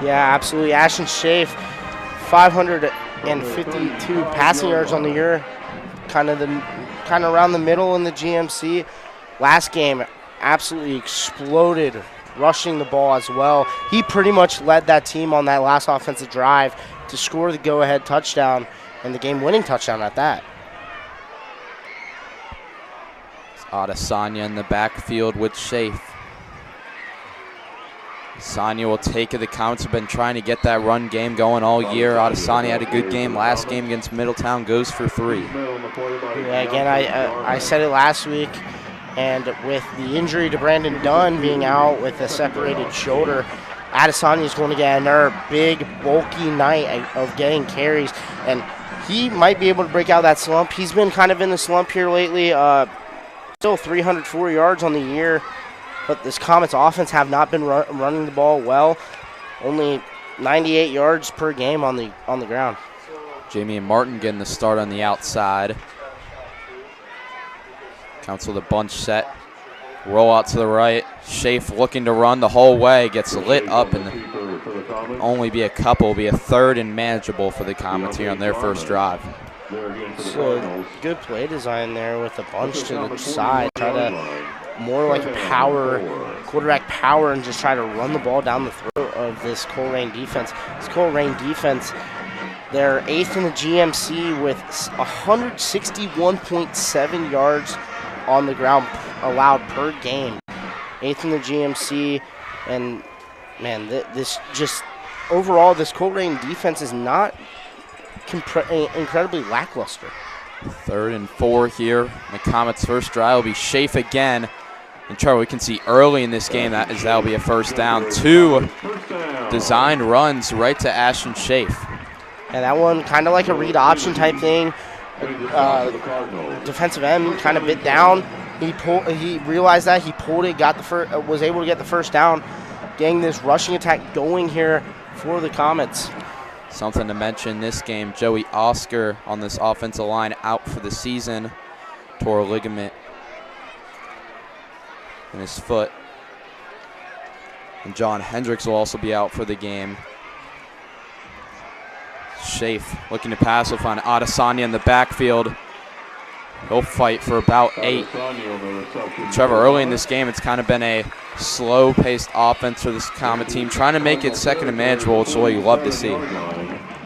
Yeah, absolutely. Ashton Schaaf, 552 passing yards on the year, kind of around the middle in the GMC. Last game, absolutely exploded, rushing the ball as well. He pretty much led that team on that last offensive drive to score the go-ahead touchdown and the game-winning touchdown at that. It's Adesanya in the backfield with Schaaf. Adesanya will take it. The Comets have been trying to get that run game going all year. Adesanya had a good game last game against Middletown, goes for 3. Yeah, again, I said it last week, and with the injury to Brandon Dunn being out with a separated shoulder, Adesanya is going to get another big, bulky night of getting carries, and he might be able to break out that slump. He's been kind of in the slump here lately. Still 304 yards on the year. But this Comets offense have not been running the ball well. Only 98 yards per game on the ground. Jamie and Martin getting the start on the outside. Counts with a bunch set. Roll out to the right. Schaaf looking to run the whole way. Gets lit up, and only be a couple. Be a 3rd and manageable for the Comets here on their first drive. So good play design there with a bunch to the side. Try to more like a quarterback power, and just try to run the ball down the throat of this Colerain defense. This Colerain defense, they're 8th in the GMC with 161.7 yards on the ground allowed per game. 8th in the GMC, and man, this just overall, this Colerain defense is not incredibly lackluster. 3rd and 4 here. The Comets' first drive will be Schaaf again. And Charlie, we can see early in this game that'll be a first down. 2 designed runs right to Ashton Schaaf. And that one kind of like a read option type thing. Defensive end kind of bit down. He realized that, he pulled it, was able to get the first down, getting this rushing attack going here for the Comets. Something to mention this game, Joey Oscar on this offensive line out for the season. Tore a ligament in his foot. And John Hendricks will also be out for the game. Schaaf looking to pass, will find Adesanya in the backfield. He'll fight for about 8. Trevor, early in this game, it's kind of been a slow-paced offense for this Comet team, trying to make it second and manageable, which is what you love to see.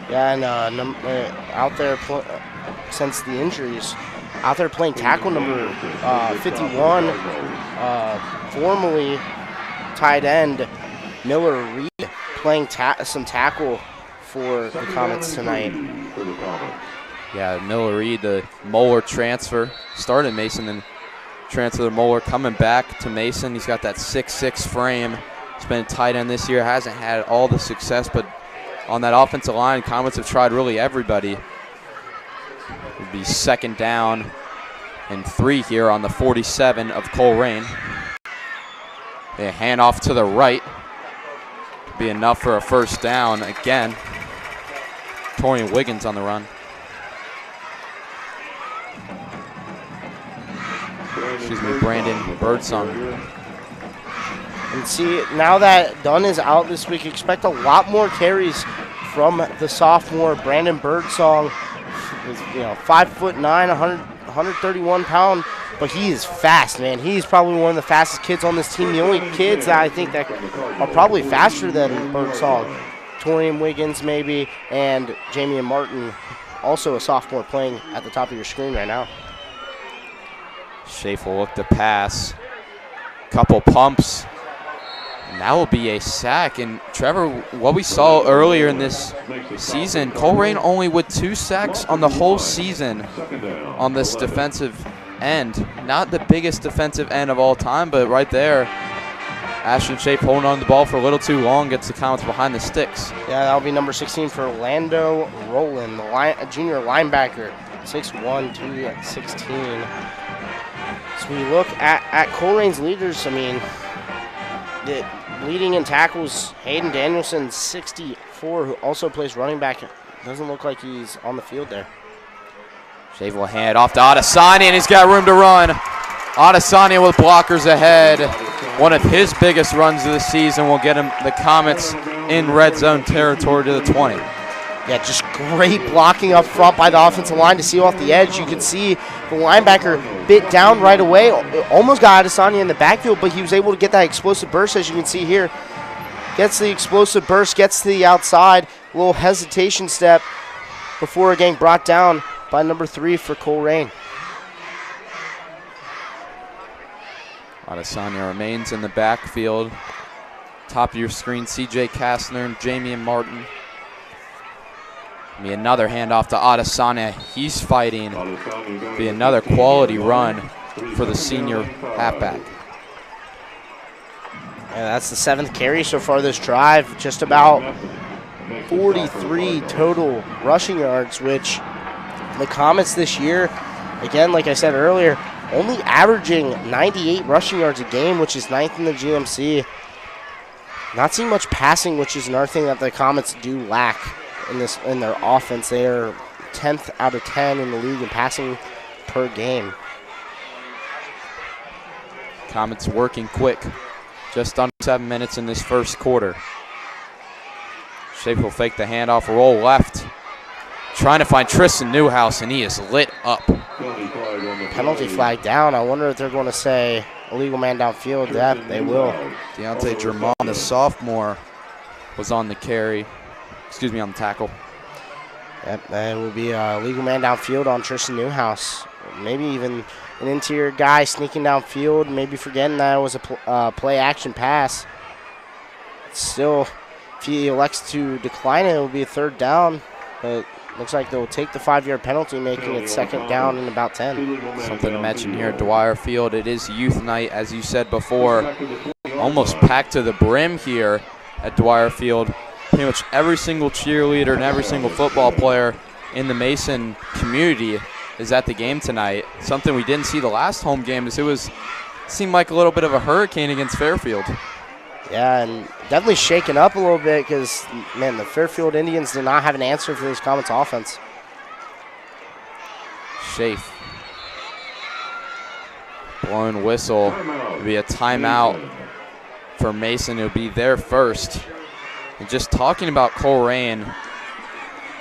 Yeah, and out there since the injuries, out there playing tackle number 51, formerly tight end Miller Reed, playing some tackle for the Comets tonight. Yeah, Miller Reed, the Moeller transfer, started Mason and transferred to Moeller, coming back to Mason. He's got that 6'6" frame. He's been a tight end this year, hasn't had all the success, but on that offensive line, Comets have tried really everybody. It would be 2nd down and 3 here on the 47 of Colerain. They hand off to the right. Be enough for a first down again. Torian Wiggins on the run. Excuse me, Brandon Birdsong. And see, now that Dunn is out this week, expect a lot more carries from the sophomore Brandon Birdsong. 5'9", 131 pound, but he is fast, man. He's probably one of the fastest kids on this team. The only kids that I think that are probably faster than Birdsong, Torian Wiggins maybe, and Jamie and Martin, also a sophomore playing at the top of your screen right now. Schaaf will look to pass. Couple pumps. And that will be a sack. And Trevor, what we saw earlier in this season, Colerain only with 2 sacks on the whole season on this defensive end. Not the biggest defensive end of all time, but right there, Ashton Schaaf holding on to the ball for a little too long, gets the Comets behind the sticks. Yeah, that'll be number 16 for Orlando Rowland, the junior linebacker, 6'1", 216. So we look at Colerain's leaders. I mean, the leading in tackles, Hayden Danielson, 64, who also plays running back. Doesn't look like he's on the field there. Schaaf will hand off to Adesanya, and he's got room to run. Adesanya with blockers ahead. one of his biggest runs of the season will get him the Comets in red zone territory to the 20. Yeah, just great blocking up front by the offensive line to seal off the edge. You could see the linebacker bit down right away, almost got Adesanya in the backfield, but he was able to get that explosive burst, as you can see here. Gets the explosive burst, gets to the outside, a little hesitation step before getting brought down by number 3 for Colerain. Adesanya remains in the backfield. Top of your screen, C.J. Kastner and Jamie and Martin. Be another handoff to Adesanya. He's fighting. Be another quality run for the senior halfback. And that's the 7th carry so far this drive. Just about 43 total rushing yards, which the Comets this year, again, like I said earlier, only averaging 98 rushing yards a game, which is 9th in the GMC. Not seeing much passing, which is another thing that the Comets do lack in their offense. They are 10th out of 10 in the league in passing per game. Comets working quick. Just under 7 minutes in this first quarter. Shape will fake the handoff, roll left. Trying to find Tristan Newhouse, and he is lit up. Penalty flag down. I wonder if they're going to say illegal man downfield. Yeah, they will. Deontay Germont, the sophomore, was on the carry. Excuse me, on the tackle. Yep, that will be a legal man downfield on Tristan Newhouse. Maybe even an interior guy sneaking downfield, maybe forgetting that it was a play-action pass. Still, if he elects to decline it, it will be a 3rd down. But looks like they'll take the 5-yard penalty, making it 2nd down and about 10. Something to mention here at Dwyer Field. It is youth night, as you said before. Almost packed to the brim here at Dwyer Field. Pretty much every single cheerleader and every single football player in the Mason community is at the game tonight. Something we didn't see the last home game, is it seemed like a little bit of a hurricane against Fairfield. Yeah, and definitely shaken up a little bit because, man, the Fairfield Indians did not have an answer for this Comets offense. Schaaf. Blowing whistle. It'll be a timeout for Mason. It'll be their first. And just talking about Colerain,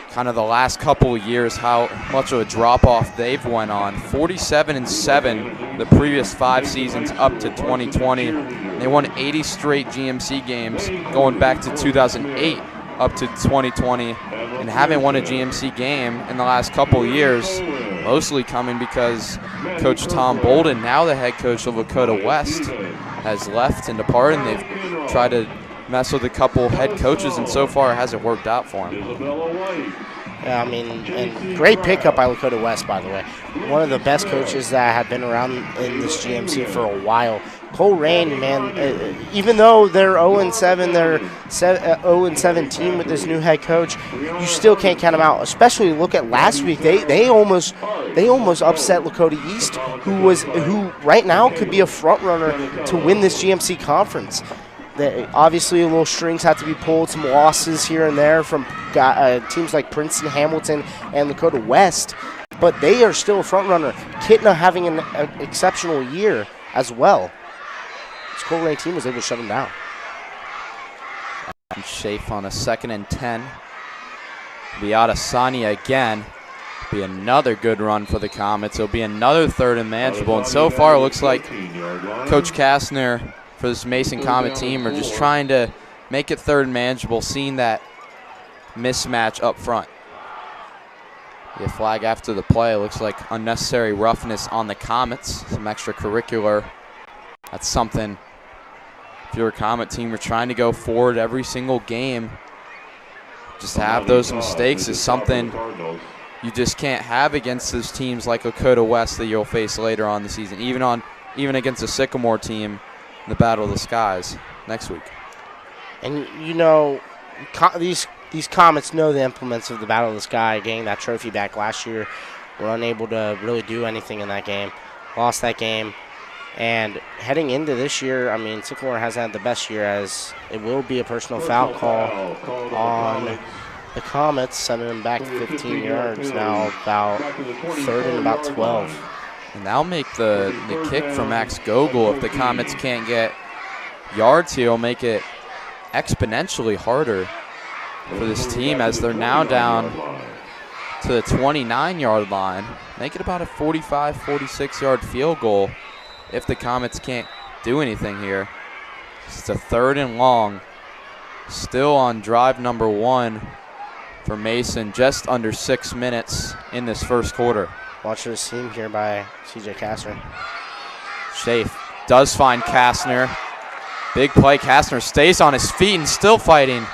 kind of the last couple of years, how much of a drop-off they've went on. 47-7 the previous 5 seasons up to 2020. They won 80 straight GMC games going back to 2008 up to 2020, and haven't won a GMC game in the last couple of years, mostly coming because Coach Tom Bolden, now the head coach of Lakota West, has left and departed, and they've tried to mess with a couple head coaches, and so far it hasn't worked out for him. Yeah, I mean, and great pickup by Lakota West, by the way. One of the best coaches that have been around in this GMC for a while. Colerain, man, even though they're 0-7, they're 0-7 team with this new head coach, you still can't count them out. Especially look at last week; they almost upset Lakota East, who right now could be a front runner to win this GMC conference. Obviously, a little strings have to be pulled, some losses here and there from teams like Princeton, Hamilton, and Lakota West, but they are still a front runner. Kitna having an exceptional year as well. This Colerain team was able to shut them down. And Schaaf on a 2nd and 10. Be Adesanya again. Be another good run for the Comets. It'll be another 3rd and manageable, and so far it looks like Coach Kastner for this Mason Comet team are just trying to make it 3rd and manageable, seeing that mismatch up front. The flag after the play. Looks like unnecessary roughness on the Comets, some extracurricular. That's something, if you're a Comet team, you're trying to go forward every single game. Just have those mistakes is something you just can't have against those teams like Lakota West that you'll face later on the season, even against a Sycamore team in the Battle of the Skies next week. And you know, these Comets know the implements of the Battle of the Sky. Getting that trophy back last year, were unable to really do anything in that game. Lost that game. And heading into this year, I mean, Sycamore hasn't had the best year, as it will be a personal foul call on the Comets, sending them back 15 yards, now about 3rd and about 12. And that'll make the kick for Max Gogol if the Comets can't get yards here will make it exponentially harder for this team as they're now down to the 29-yard line. Make it about a 45, 46-yard field goal if the Comets can't do anything here. It's a 3rd and long. Still on drive number 1 for Mason, just under 6 minutes in this first quarter. Watch this team here by C.J. Kastner. Schaaf does find Kastner. Big play. Kastner stays on his feet and still fighting.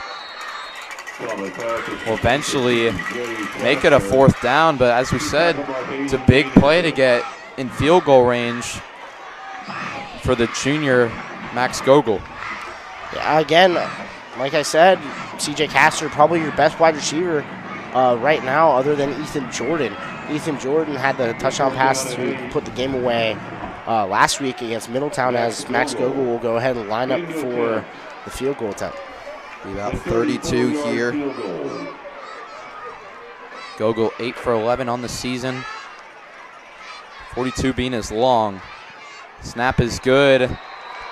Will eventually make it a 4th down, but as we said, it's a big play to get in field goal range for the junior Max Gogol. Yeah, again, like I said, C.J. Kastner probably your best wide receiver right now other than Ethan Jordan. Ethan Jordan had the touchdown pass to put the game away last week against Middletown, as Max Gogol will go ahead and line up for the field goal attempt. Be about 32 here. Gogol 8 for 11 on the season. 42 being his long. Snap is good.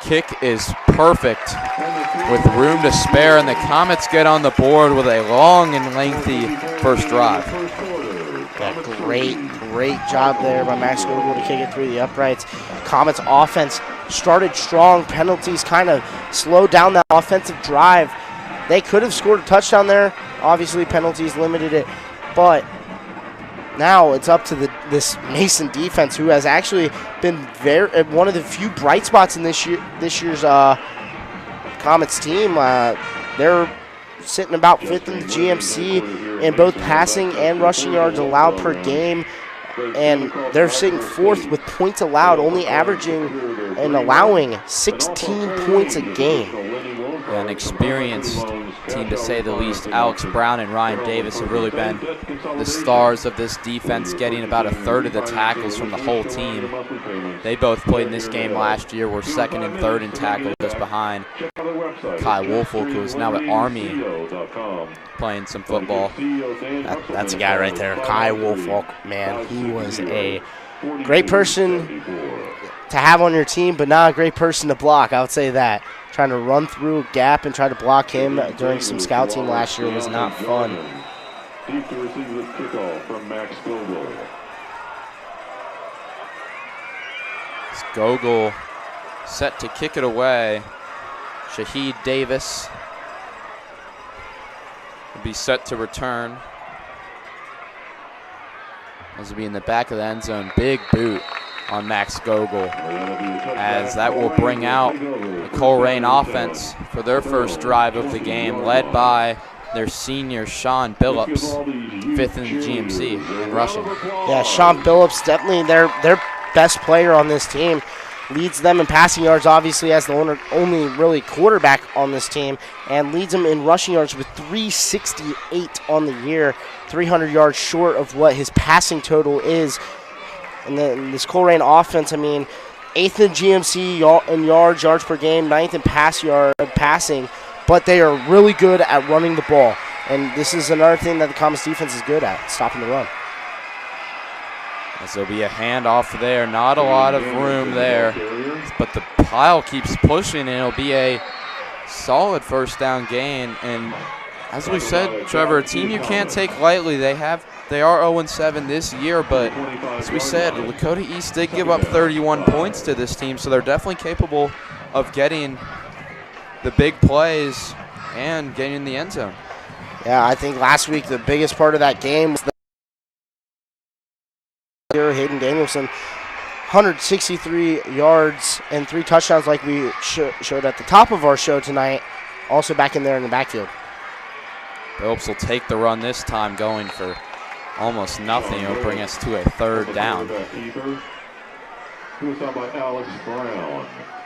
Kick is perfect with room to spare, and the Comets get on the board with a long and lengthy first drive. Yeah, great job there by Max Gogol to kick it through the uprights. Comets offense started strong. Penalties kind of slowed down that offensive drive. They could have scored a touchdown there. Obviously, penalties limited it, but now it's up to this Mason defense, who has actually been one of the few bright spots in this year's Comets team. They're sitting about 5th in the GMC in both passing and rushing yards allowed per game, and they're sitting 4th with points allowed, only averaging and allowing 16 points a game. An experienced team, to say the least. Alex Brown and Ryan Davis have really been the stars of this defense, getting about a 1/3 of the tackles from the whole team. They both played in this game last year, were 2nd and 3rd in tackles, just behind Kai Woolfolk, who is now at Army playing some football. That's a guy right there, Kai Woolfolk. Man, he was a great person to have on your team, but not a great person to block, I would say that. Trying to run through a gap and try to block him during some scout team last year was not fun. Deep to receive the kickoff from Max Gogol. It's Gogol set to kick it away. Shahid Davis will be set to return. This will be in the back of the end zone. Big boot on Max Gogol, as that will bring out the Colerain offense for their first drive of the game, led by their senior Sean Billups, 5th in the GMC in rushing. Yeah, Sean Billups, definitely their best player on this team. Leads them in passing yards, obviously, as the only really quarterback on this team, and leads them in rushing yards with 368 on the year, 300 yards short of what his passing total is. And then this Colerain offense, I mean, 8th in GMC in yards per game, 9th in passing, but they are really good at running the ball. And this is another thing that the Comets defense is good at, stopping the run. As there'll be a handoff there, not a lot of room there, but the pile keeps pushing, and it'll be a solid first down gain. And as we said, Trevor, a team you can't take lightly. They are 0-7 this year, but as we said, Lakota East did give up 31 points to this team, so they're definitely capable of getting the big plays and getting in the end zone. Yeah, I think last week the biggest part of that game was Hayden Danielson, 163 yards and 3 touchdowns, like we showed at the top of our show tonight, also back in there in the backfield. Phillips will take the run this time, going for almost nothing. It'll bring us to a 3rd down.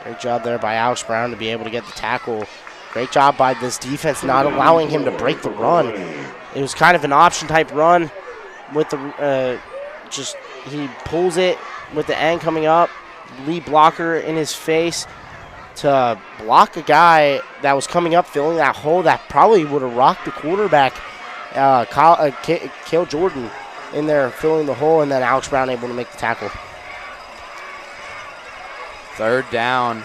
Great job there by Alex Brown to be able to get the tackle. Great job by this defense not allowing him to break the run. It was kind of an option type run with the he pulls it with the end coming up, lead blocker in his face to block a guy that was coming up, filling that hole that probably would have rocked the quarterback, Cale Jordan, in there filling the hole, and then Alex Brown able to make the tackle. 3rd down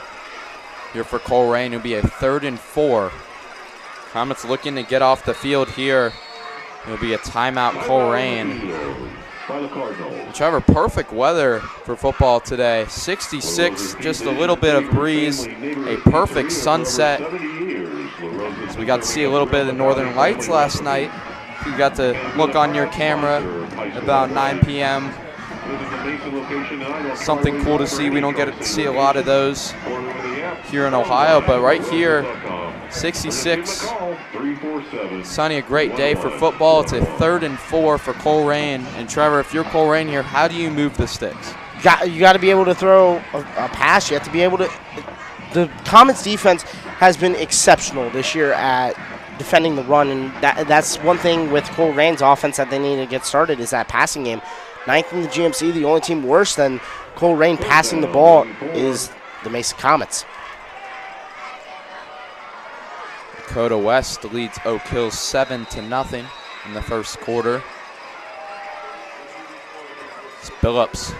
here for Colerain. It'll be a 3rd and 4. Comets looking to get off the field here. It'll be a timeout, Colerain. Trevor, perfect weather for football today. 66, just a little bit of breeze, a perfect sunset. So we got to see a little bit of the Northern Lights last night. You got to look on your camera about 9 p.m. Something cool to see. We don't get to see a lot of those here in Ohio, but right here, 66, sunny, a great day for football. It's a 3rd and 4 for Colerain. And Trevor, if you're Colerain here, how do you move the sticks? You got to be able to throw a pass. You have to be able to. The Comets defense has been exceptional this year at defending the run, and that's one thing with Colerain's offense that they need to get started is that passing game. 9th in the GMC, the only team worse than Colerain passing the ball is the Mason Comets. Dakota West leads Oak Hill 7-0 in the first quarter. It's Billups.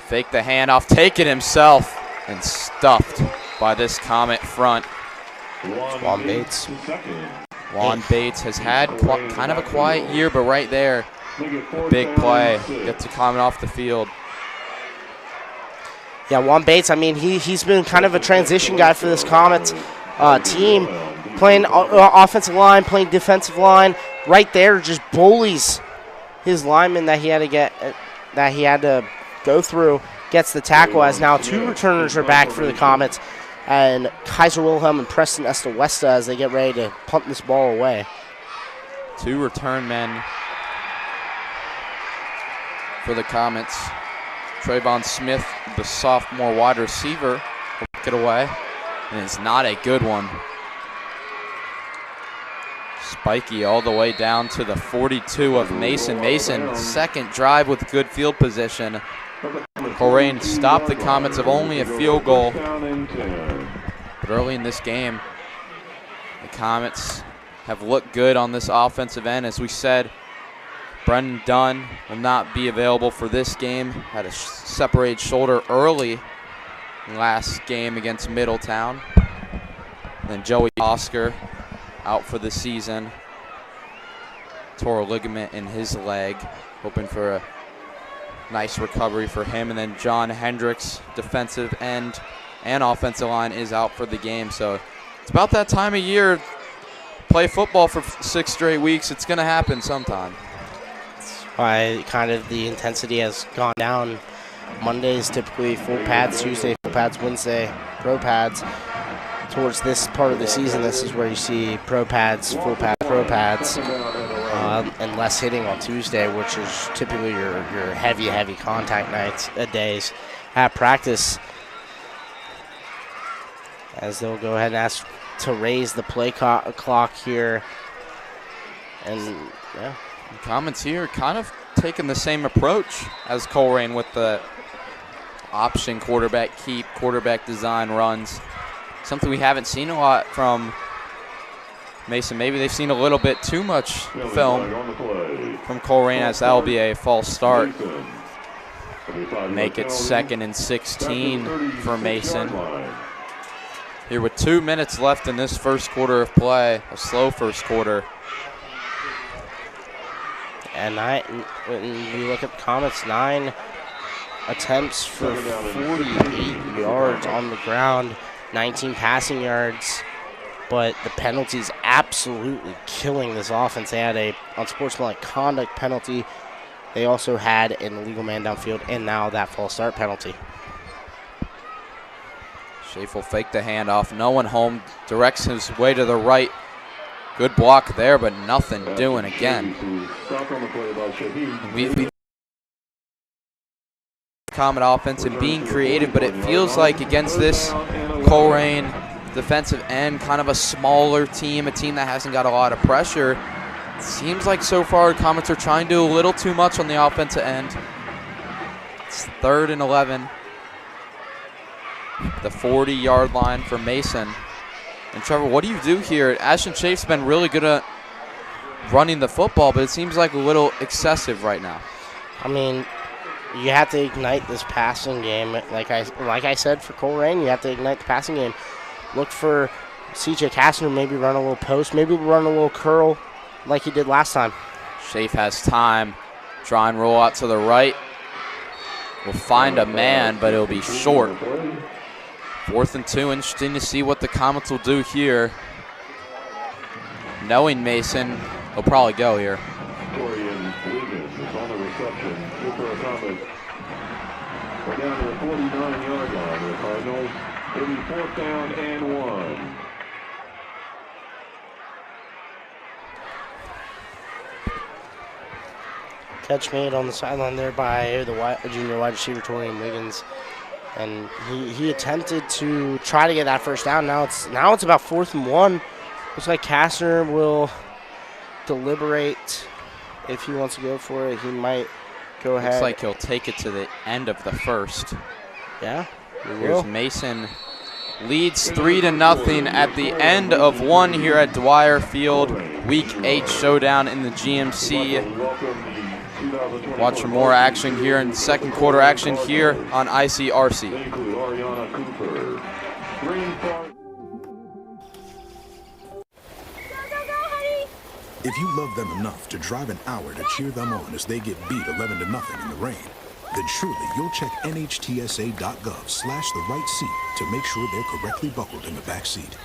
Fake the handoff, take it himself, and stuffed by this Comet front. Juan Bates. Juan Bates has had kind of a quiet year, but right there, a big play. Gets a Comet off the field. Yeah, Juan Bates, I mean, he's been kind of a transition guy for this Comets team. Playing offensive line, playing defensive line. Right there, just bullies his lineman that he had to go through. Gets the tackle as now 2 returners are back for the Comets. And Kaiser Wilhelm and Preston Esta-Westa as they get ready to punt this ball away. 2 return men for the Comets. Trayvon Smith, the sophomore wide receiver, will kick it away. And it's not a good one. Spiky all the way down to the 42 of Mason. Mason, second drive with good field position. Colerain stopped the Comets of only a field goal. But early in this game, the Comets have looked good on this offensive end. As we said, Brendan Dunn will not be available for this game. Had a separated shoulder early last game against Middletown. And then Joey Oscar out for the season. Tore a ligament in his leg. Hoping for a nice recovery for him. And then John Hendricks, defensive end and offensive line, is out for the game. So it's about that time of year. Play football for 6 straight weeks. It's going to happen sometime. That's why kind of the intensity has gone down. Mondays typically full pads, Tuesday full pads, Wednesday pro pads. Towards this part of the season, this is where you see pro pads, full pads, pro pads, and less hitting on Tuesday, which is typically your heavy contact nights, days at practice. As they'll go ahead and ask to raise the play clock here. And yeah, the Comets here kind of taking the same approach as Colerain with the option quarterback keep, quarterback design runs. Something we haven't seen a lot from Mason. Maybe they've seen a little bit too much film from Colerain, as that'll be a false start. Make it 2nd and 16 for Mason. Here with 2 minutes left in this first quarter of play, a slow first quarter. And when you look at the Comets, 9 attempts for 48 yards on the ground, 19 passing yards, but the penalties absolutely killing this offense. They had a unsportsmanlike conduct penalty. They also had an illegal man downfield, and now that false start penalty. Schaefer will fake the handoff. No one home. Directs his way to the right. Good block there, but nothing doing again. We Comet offense and being creative, but it feels like against this Colerain defensive end, kind of a smaller team, a team that hasn't got a lot of pressure. It seems like so far Comets are trying to do a little too much on the offensive end. It's 3rd and 11. The 40-yard line for Mason. And Trevor, what do you do here? Ashton Chaffe's been really good at running the football, but it seems like a little excessive right now. I mean, you have to ignite this passing game. Like I said for Colerain, you have to ignite the passing game. look for CJ Kastner, maybe run a little post, maybe run a little curl like he did last time. Schaaf has time. Try and roll out to the right. Will find a man, but it'll be short. 4th and 2. Interesting to see what the Comets will do here. Knowing Mason, he'll probably go here. We're down to the 49-yard line of the Cardinals. It'll be 4th down and 1. Catch made on the sideline there by the junior wide receiver, Torian Wiggins. And he attempted to try to get that first down. Now it's about 4th and 1. Looks like Kastner will deliberate if he wants to go for it. He might go ahead. Looks like he'll take it to the end of the first. Yeah, here's Mason. Leads 3-0 at the end of 1 here at Dwyer Field. Week 8 showdown in the GMC. Watch for more action here in second quarter action here on ICRC. If you love them enough to drive an hour to cheer them on as they get beat 11-0 in the rain, then surely you'll check NHTSA.gov/the right seat to make sure they're correctly buckled in the back seat.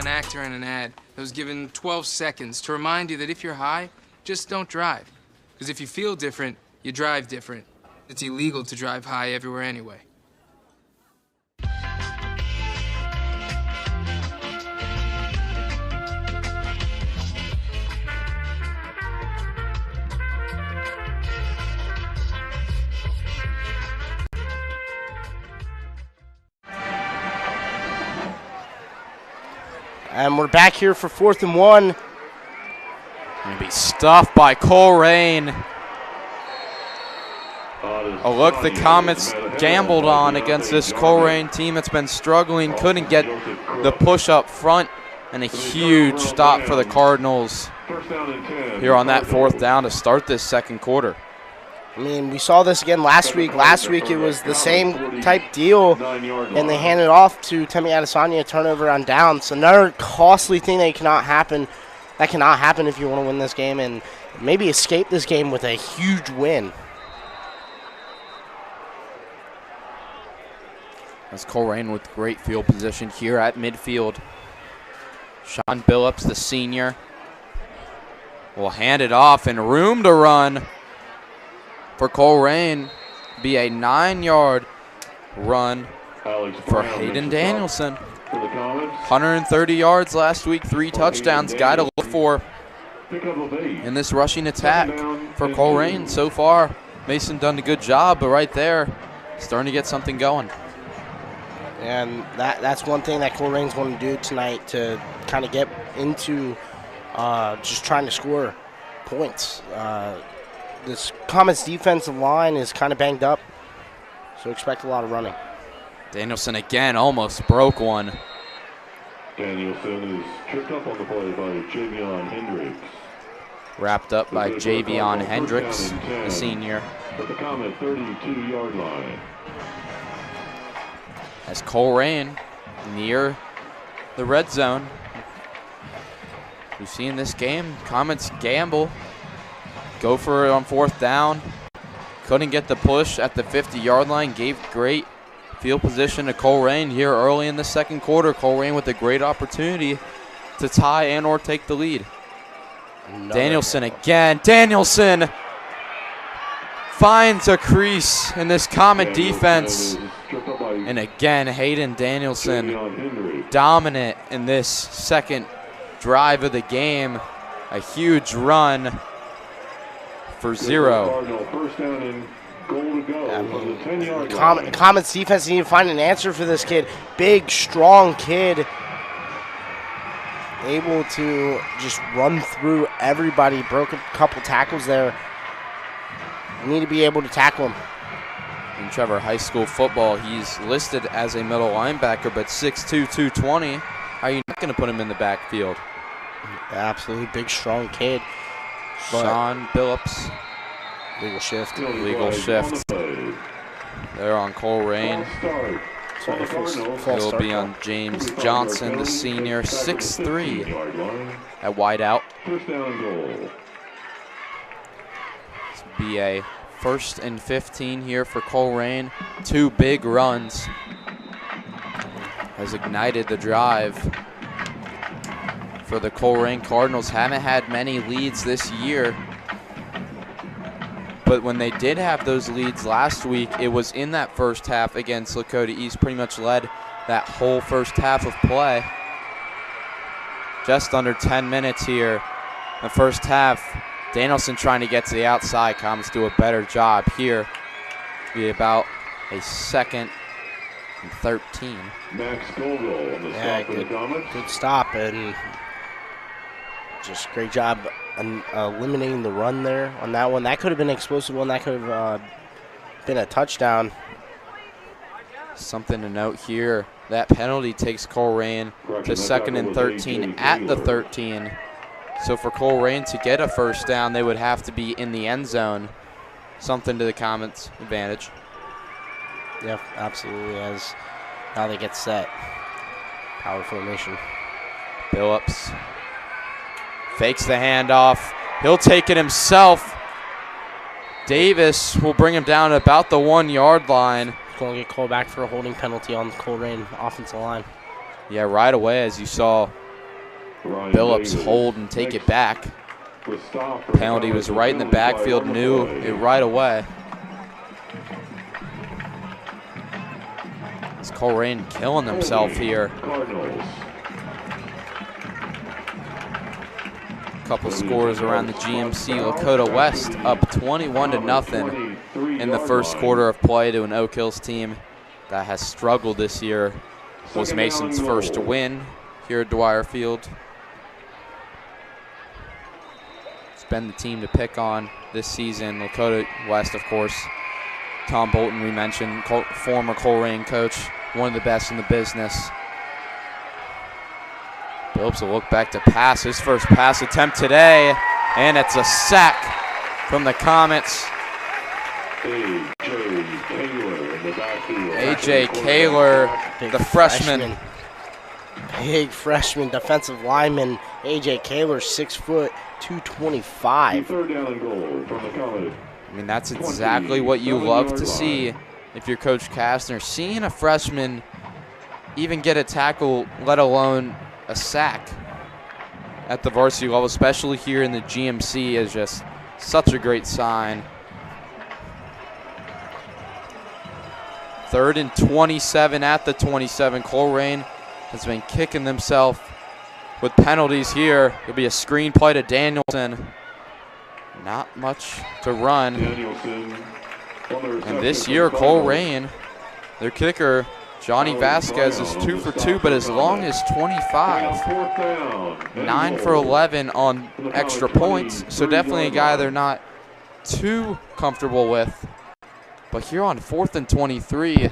Actor in an ad that was given 12 seconds to remind you that if you're high, just don't drive. Because if you feel different, you drive different. It's illegal to drive high everywhere anyway. And we're back here for 4th and 1. Gonna be stuffed by Colerain. A look the Comets gambled on against this Colerain team that's been struggling. Couldn't get the push up front, and a huge stop for the Cardinals here on that 4th down to start this second quarter. I mean, we saw this again last week. Last week it was the same type deal, and they handed off to Temi Adesanya, turnover on downs. Another costly thing that cannot happen if you want to win this game and maybe escape this game with a huge win. As Colerain with great field position here at midfield. Sean Billups, the senior, will hand it off and room to run for Colerain. Be a 9-yard run for Hayden Danielson. 130 yards last week, 3 touchdowns. Guy to look for in this rushing attack for Colerain so far. Mason done a good job, but right there, starting to get something going. And that's one thing that Colerain's going to do tonight to kind of get into just trying to score points. This Comets defensive line is kind of banged up, so expect a lot of running. Danielson again almost broke one. Danielson is tripped up on the play by Javion Hendricks. Wrapped up by Javion Hendricks, the senior. At the Comet 32-yard line. As Colerain near the red zone. We've seen this game, Comets gamble. Go for it on 4th down. Couldn't get the push at the 50-yard line. Gave great field position to Colerain here early in the second quarter. Colerain with a great opportunity to tie and or take the lead. Danielson again. Danielson finds a crease in this Comet defense. And again, Hayden Danielson dominant in this second drive of the game. A huge run for 0. Comets defense need to find an answer for this kid. Big, strong kid. Able to just run through everybody. Broke a couple tackles there. Need to be able to tackle him. in Trevor high school football. He's listed as a middle linebacker, but 6'2", 220. How are you not going to put him in the backfield? Absolutely big, strong kid. Sean Billups. Legal shift. Legal shift. They're on Colerain. He'll be on James Johnson, the senior, 6'3", at wideout. This will be a 1st and 15 here for Colerain. 2 big runs has ignited the drive for the Colerain Cardinals. Haven't had many leads this year, but when they did have those leads last week, it was in that first half against Lakota East. Pretty much led that whole first half of play. Just under 10 minutes here. The first half, Danielson trying to get to the outside. Comets do a better job here. Be about a 2nd and 13. Max Scoville on the stop for the Comets. Good stop, and just great job eliminating the run there on that one. That could have been an explosive one. That could have been a touchdown. Something to note here, that penalty takes Colerain to 2nd and 13 at the 13. So for Colerain to get a first down, they would have to be in the end zone. Something to the Comets' advantage. Yeah, absolutely. As now they get set. Power formation. Billups fakes the handoff. He'll take it himself. Davis will bring him down at about the 1-yard line. Going to get called back for a holding penalty on the Colerain offensive line. Yeah, right away, as you saw Billups hold and take it back. Penalty was right in the backfield, knew it right away. It's Colerain killing himself here. Couple scores around the GMC. Lakota West up 21-0 in the first quarter of play to an Oak Hills team that has struggled this year. Was Mason's first win here at Dwyer Field. It's been the team to pick on this season. Lakota West, of course. Tom Bolton, we mentioned, former Colerain coach, one of the best in the business. Billups will look back to pass, his first pass attempt today, and it's a sack from the Comets. A.J. Kaler, the freshman. Big freshman defensive lineman, A.J. Kaler, 6 foot, 225. 3rd down and goal from the Comets. I mean, that's exactly what you love to see if you're Coach Kastner. Seeing a freshman even get a tackle, let alone a sack at the varsity level, especially here in the GMC, is just such a great sign. 3rd and 27 at the 27. Colerain has been kicking themselves with penalties here. It'll be a screen play to Danielson. Not much to run. And this year, Colerain, their kicker, Johnny Vasquez, is 2 for 2, but as long as 25. 9 for 11 on extra points, so definitely a guy they're not too comfortable with. But here on 4th and 23,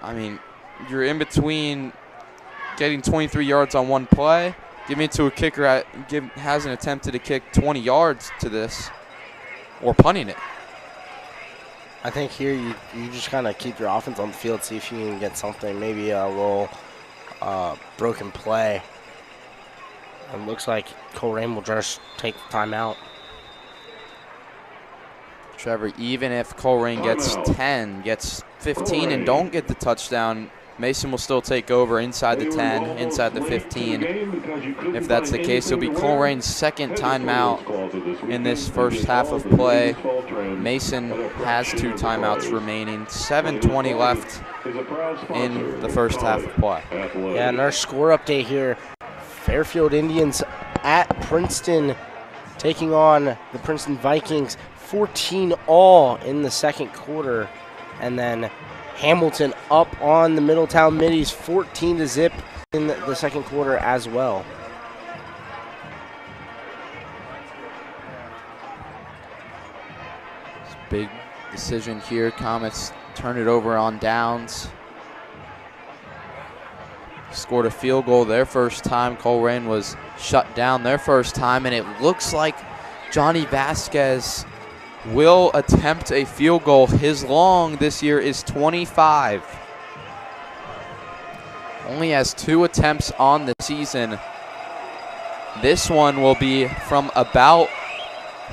I mean, you're in between getting 23 yards on one play, giving it to a kicker that hasn't attempted to kick 20 yards to this, or punting it. I think here you just kind of keep your offense on the field, see if you can get something, maybe a little broken play. It looks like Colerain will just take the timeout. Trevor, even if Colerain gets 10, gets 15, and don't get the touchdown, Mason will still take over inside the 10, inside the 15. If that's the case, it'll be Colerain's 2nd timeout in this first half of play. Mason has 2 timeouts remaining. 7:20 left in the first half of play. Yeah, and our score update here, Fairfield Indians at Princeton taking on the Princeton Vikings. 14-all in the second quarter, and then Hamilton up on the Middletown Middies 14-0 in the second quarter as well. Big decision here. Comets turn it over on downs. Scored a field goal their first time. Colerain was shut down their first time, and it looks like Johnny Vasquez will attempt a field goal. His long this year is 25. Only has 2 attempts on the season. This one will be from about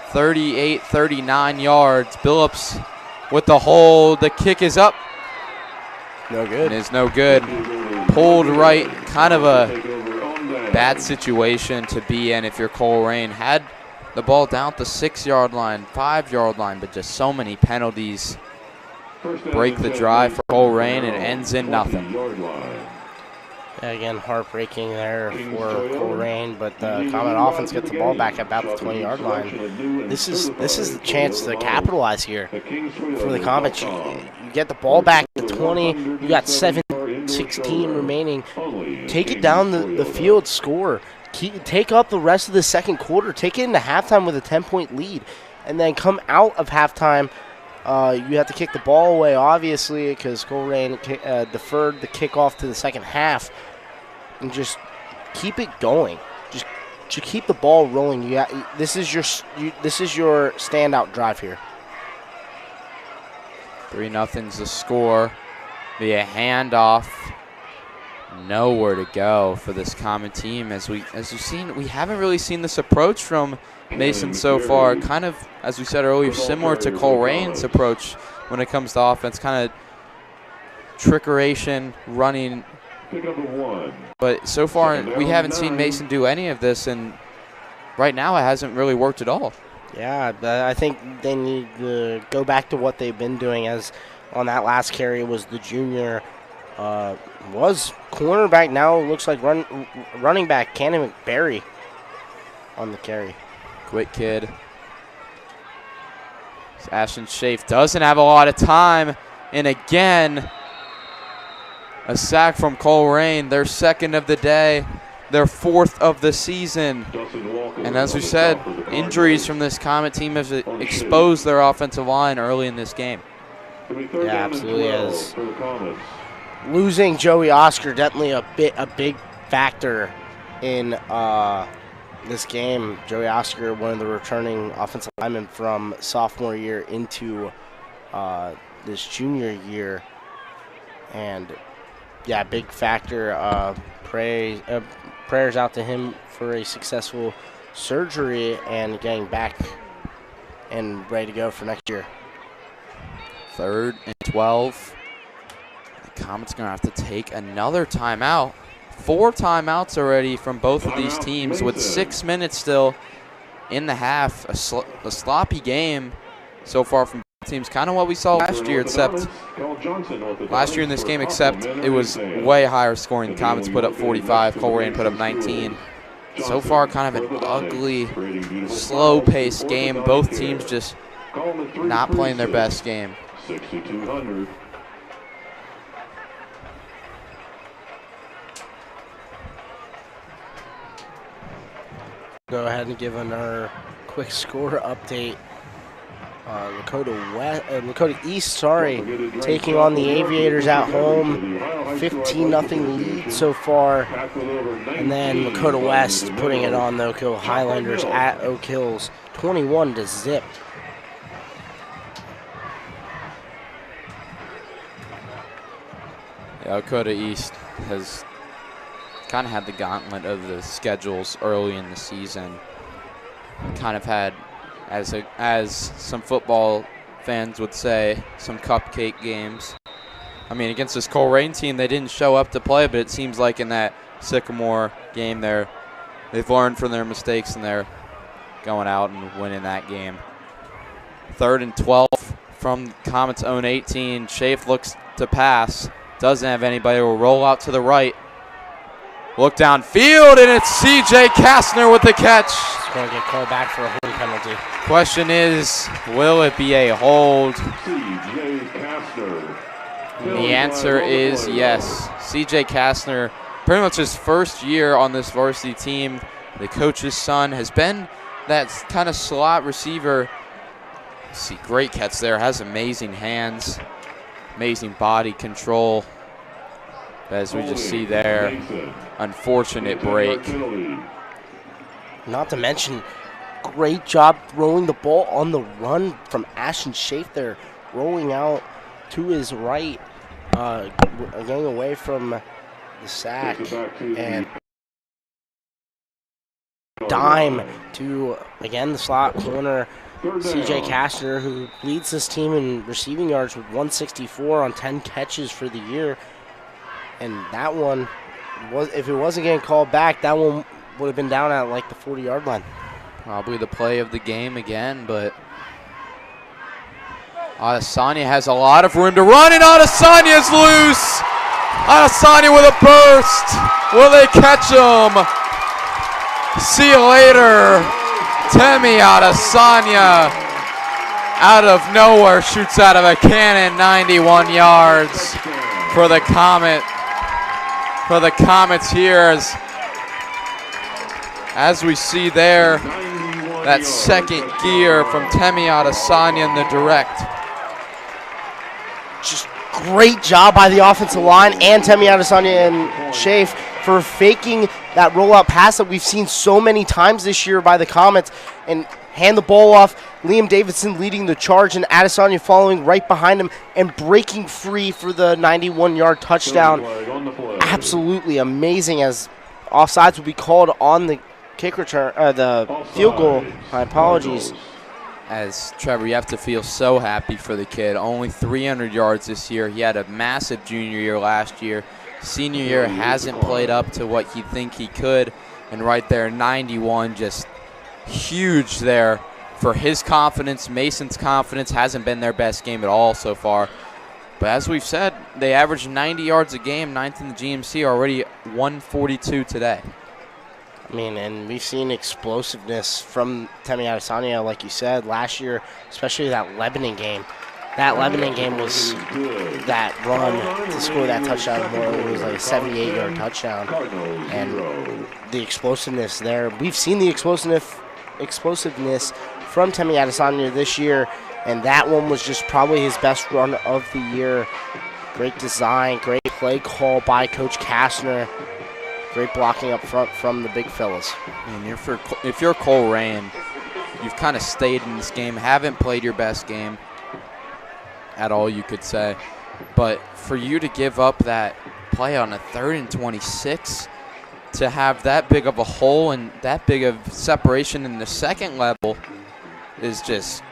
38, 39 yards. Billups with the hold. The kick is up. No good. It is no good. Pulled right. Kind of a bad situation to be in if you're Colerain. Had the ball down at the 6-yard line, 5-yard line, but just so many penalties break the drive for Colerain, and it ends in nothing. Yeah, again, heartbreaking there for Colerain, but the Comet offense gets the ball back at about the 20-yard line. This is the chance to capitalize here for the Comets. You get the ball back to 20. You got 7:16 remaining. Take it down the field, score. Take up the rest of the second quarter. Take it into halftime with a 10-point lead, and then come out of halftime. You have to kick the ball away, obviously, because Colerain deferred the kickoff to the second half, and just keep it going. Just keep the ball rolling. This is your standout drive here. 3-0's the score. Be a handoff. Nowhere to go for this Comet team. As you've seen, we haven't really seen this approach from Mason so far. Kind of, as we said earlier, similar to Colerain's approach when it comes to offense. Kind of trickeration, running. But so far, we haven't seen Mason do any of this, and right now it hasn't really worked at all. Yeah, I think they need to go back to what they've been doing. As on that last carry was the junior, was cornerback, now looks like running back Cannon McBerry on the carry. Quick kid. Ashton Schaaf doesn't have a lot of time, and again, a sack from Colerain, their second of the day, their 4th of the season. And as we said, injuries from this Comet team have exposed their offensive line early in this game. Yeah, absolutely is. Losing Joey Oscar definitely a big factor in this game. Joey Oscar, one of the returning offensive linemen from sophomore year into this junior year, and yeah, big factor. Prayers out to him for a successful surgery and getting back and ready to go for next year. 3rd and 12. The Comets going to have to take another timeout. 4 timeouts already from both of these teams with 6 minutes still in the half. A sloppy game so far from both teams. Kind of what we saw last year, except last year in this game, except it was way higher scoring. The Comets put up 45, Colerain put up 19. So far, kind of an ugly, slow-paced game. Both teams just not playing their best game. 6,200. Go ahead and give another quick score update. Lakota East, taking on the Aviators at home. 15-0 lead so far. And then Lakota West putting it on the Oak Hill Highlanders at Oak Hills, 21-0. Yeah, Lakota East has kind of had the gauntlet of the schedules early in the season. Kind of had, as some football fans would say, some cupcake games. I mean, against this Colerain team, they didn't show up to play, but it seems like in that Sycamore game they've learned from their mistakes and they're going out and winning that game. 3rd and 12 from Comets' own 18. Schaaf looks to pass. Doesn't have anybody. Will roll out to the right. Look downfield, and it's C.J. Kastner with the catch. It's going to get called back for a holding penalty. Question is, will it be a hold? C.J. Kastner. And the answer is yes. C.J. Kastner, pretty much his first year on this varsity team. The coach's son has been that kind of slot receiver See, great catch there. Has amazing hands, amazing body control. As we just see there, unfortunate break. Not to mention, great job throwing the ball on the run from Ashton Schaaf there, rolling out to his right, getting away from the sack, and dime to, again, the slot corner, CJ Kastner, who leads this team in receiving yards with 164 on 10 catches for the year. And that one, if it wasn't getting called back, that one would have been down at like the 40-yard line. Probably the play of the game again, but Adesanya has a lot of room to run, and Adesanya's loose. Adesanya with a burst. Will they catch him? See you later. Temi Adesanya out of nowhere shoots out of a cannon 91 yards for the Comets here as we see there that second gear from Temi Adesanya in the direct. Just great job by the offensive line and Temi Adesanya and Schaaf for faking that rollout pass that we've seen so many times this year by the Comets and hand the ball off. Liam Davidson leading the charge and Adesanya following right behind him and breaking free for the 91-yard touchdown. Absolutely amazing, as offsides will be called on the kick return, the field goal. My apologies. As Trevor, you have to feel so happy for the kid. Only 300 yards this year. He had a massive junior year last year. Senior year hasn't played up to what he'd think he could. And right there, 91, just huge there for his confidence. Mason's confidence hasn't been their best game at all so far. But as we've said, they average 90 yards a game, 9th in the GMC, already 142 today. I mean, and we've seen explosiveness from Temi Adesanya, like you said, last year, especially that Lebanon game. That Lebanon game was that run to score that touchdown. It was like a 78-yard touchdown. And the explosiveness there. We've seen the explosiveness from Temi Adesanya this year, and that one was just probably his best run of the year. Great design, great play call by Coach Kastner. Great blocking up front from the big fellas. And if you're Colerain, you've kind of stayed in this game, haven't played your best game at all, you could say. But for you to give up that play on a 3rd and 26, to have that big of a hole and that big of separation in the second level is just,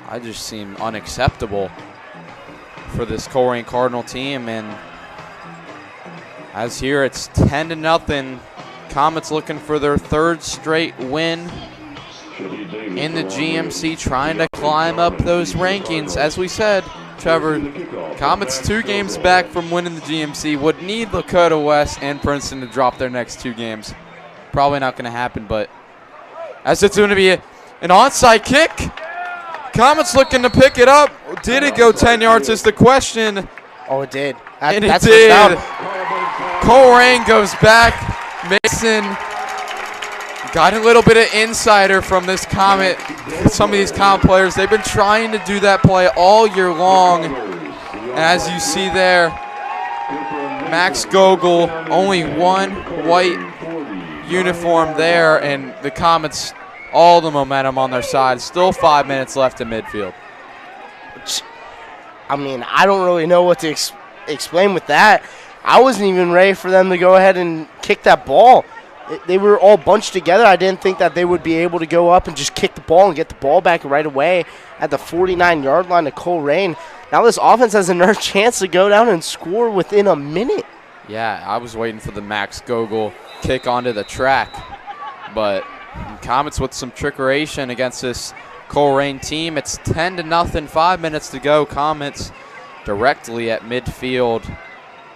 I just seem unacceptable for this Colerain Cardinal team. And as here, it's 10-0. Comets looking for their 3rd straight win in the GMC, trying to climb up those rankings. As we said, Trevor, Comets 2 games back from winning the GMC, would need Lakota West and Princeton to drop their next 2 games. Probably not going to happen, but as it's going to be an onside kick, Comets looking to pick it up. Did it go 10 yards is the question. Oh, it did. And it did. Colerain goes back. Mason got a little bit of insider from this Comet. Some of these Comet players, they've been trying to do that play all year long. And as you see there, Max Gogol, only one white uniform there, and the Comets, all the momentum on their side. Still 5 minutes left in midfield. I mean, I don't really know what to explain with that. I wasn't even ready for them to go ahead and kick that ball. They were all bunched together. I didn't think that they would be able to go up and just kick the ball and get the ball back right away at the 49-yard line of Colerain. Now this offense has another chance to go down and score within a minute. Yeah, I was waiting for the Max Gogol kick onto the track. But Comets with some trickeration against this Colerain team. It's 10-0, 5 minutes to go. Comets directly at midfield.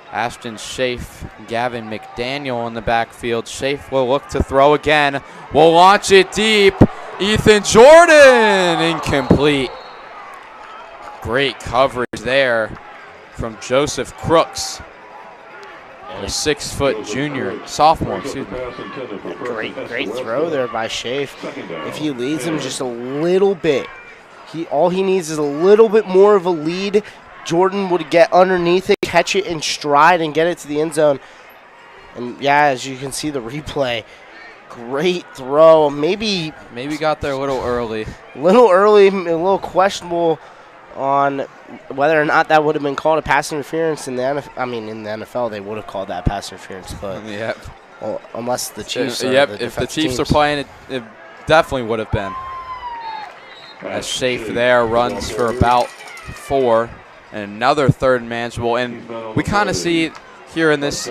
Ashton Schaaf, Gavin McDaniel in the backfield. Schaaf will look to throw again. Will launch it deep. Ethan Jordan, incomplete. Great coverage there from Joseph Crooks. A 6-foot sophomore, excuse me. Great throw there by Schaaf. If he leads him just a little bit, All he needs is a little bit more of a lead. Jordan would get underneath it, catch it in stride, and get it to the end zone. And, yeah, as you can see the replay, great throw. Maybe got there a little early. A little questionable on whether or not that would have been called a pass interference in the NFL. In the NFL, they would have called that pass interference, but well, unless the Chiefs. If the Chiefs are playing, it definitely would have been. As Schaaf there runs for about 4, and another third and manageable, and we kind of see here in this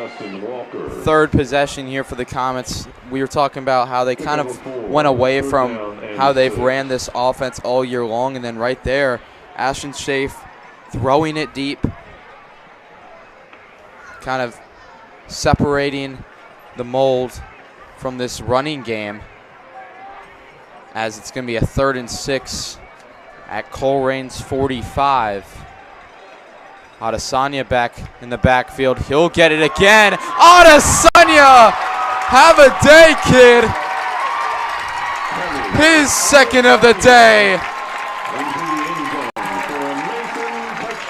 third possession here for the Comets, we were talking about how they kind of went away from how they've ran this offense all year long, and then right there, Ashton Schaaf throwing it deep, kind of separating the mold from this running game, as it's going to be a 3rd and 6 at Colerain's 45. Adesanya back in the backfield. He'll get it again. Adesanya! Have a day, kid. His second of the day.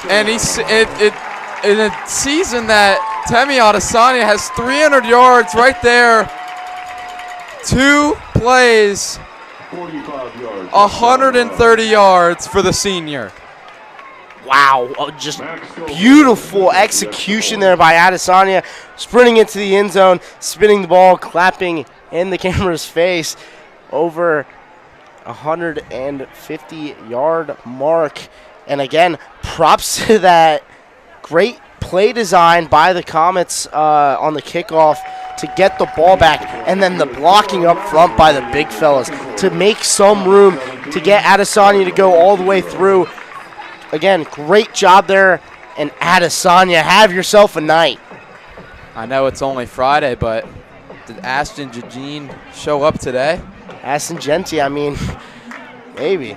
And in a season that Temi Adesanya has 300 yards right there. 2 plays. 130 yards for the senior. Wow, just beautiful execution there by Adesanya, sprinting into the end zone, spinning the ball, clapping in the camera's face over 150-yard mark. And again, props to that great play design by the Comets on the kickoff to get the ball back, and then the blocking up front by the big fellas to make some room to get Adesanya to go all the way through. Again, great job there, and Adesanya, have yourself a night. I know it's only Friday, but did Ashton Jejean show up today? Ashton Genty, maybe.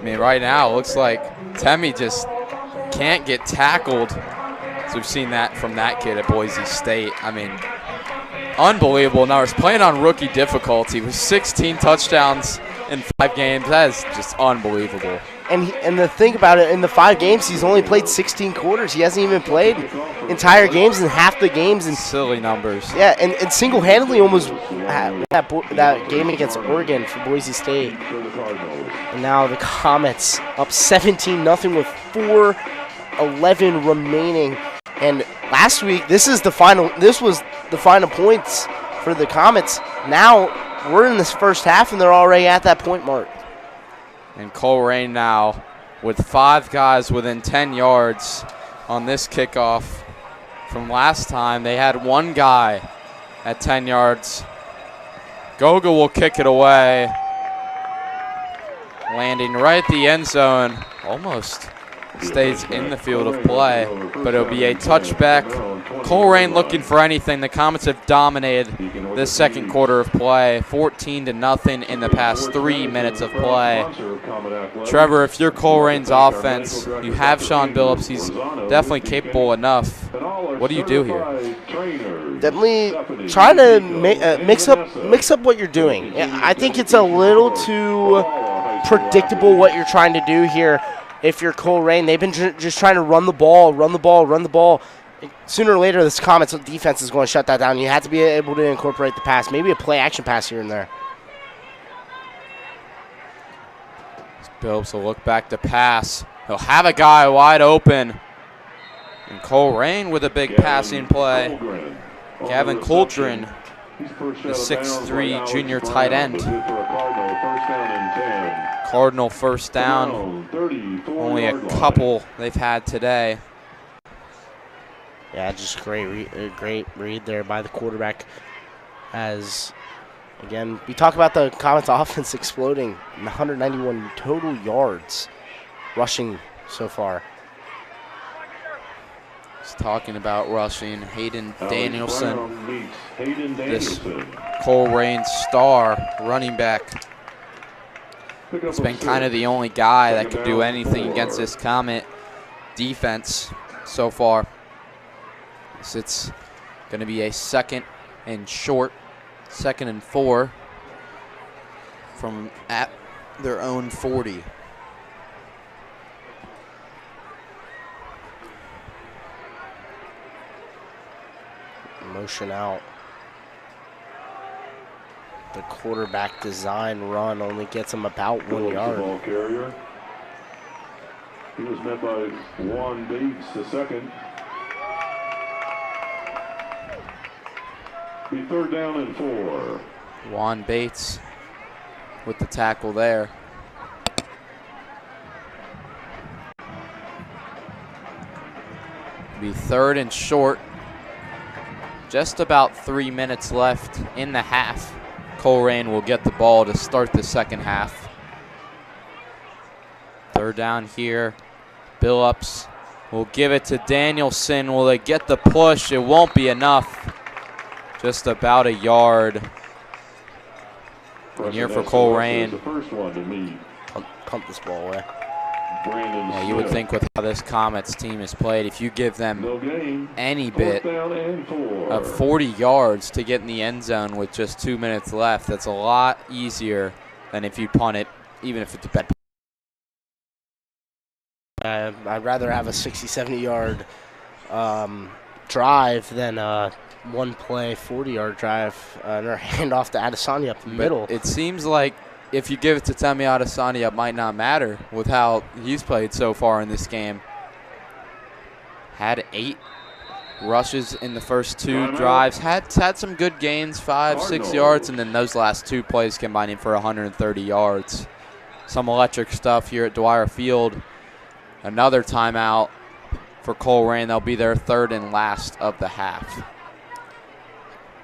Right now it looks like Temi just can't get tackled. So we've seen that from that kid at Boise State. Unbelievable numbers. Playing on rookie difficulty with 16 touchdowns in 5 games. That is just unbelievable. And the thing about it, in the 5 games, he's only played 16 quarters. He hasn't even played entire games in half the games. And silly numbers. Yeah, and single-handedly almost that game against Oregon for Boise State. And now the Comets up 17-0 with 4:11 remaining. And last week, this was the final points for the Comets. Now we're in this first half, and they're already at that point mark. And Colerain now with 5 guys within 10 yards on this kickoff. From last time, they had 1 guy at 10 yards. Goga will kick it away, landing right at the end zone. Almost stays in the field of play, but it'll be a touchback. Colerain looking for anything. The Comets have dominated this second quarter of play, 14-0 in the past 3 minutes of play. Trevor, if you're Colerain's offense, you have Sean Billups. He's definitely capable enough. What do you do here? Definitely trying to mix up what you're doing. I think it's a little too predictable what you're trying to do here. If you're Colerain, they've been just trying to run the ball. Sooner or later, this Comets defense is going to shut that down. You have to be able to incorporate the pass, maybe a play-action pass here and there. Billups will look back to pass. He'll have a guy wide open. And Colerain with a big passing play. Gavin Coltrane, the 6'3" junior tight end. Cardinal first down. Only a couple they've had today. Yeah, just great read there by the quarterback. As, again, we talk about the Comets offense exploding. 191 total yards rushing so far. Just talking about rushing, Hayden Danielson, this Colerain star running back. He's been kind of the only guy that could do anything against this Comet defense so far. So it's going to be a 2nd and 4 from at their own 40. Motion out. The quarterback design run only gets him about 1 yard. Ball carrier. He was met by Juan Bates, the second. Be 3rd down and 4. Juan Bates with the tackle there. Be 3rd and short. Just about 3 minutes left in the half. Colerain will get the ball to start the second half. 3rd down here. Billups will give it to Danielson. Will they get the push? It won't be enough. Just about a yard. And here for Colerain. The first one to meet. Pump this ball away. Yeah, you would think with how this Comets team has played, if you give them any bit of 40 yards to get in the end zone with just 2 minutes left, that's a lot easier than if you punt it, even if it's a bad. I'd rather have a 60, 70-yard drive than a one-play 40-yard drive and a handoff to Adesanya up the middle. It seems like if you give it to Temi Adesanya, it might not matter with how he's played so far in this game. Had 8 rushes in the first 2 drives. Had some good gains, 5, 6 yards, and then those last 2 plays combining for 130 yards. Some electric stuff here at Dwyer Field. Another timeout for Colerain. They'll be their 3rd and last of the half.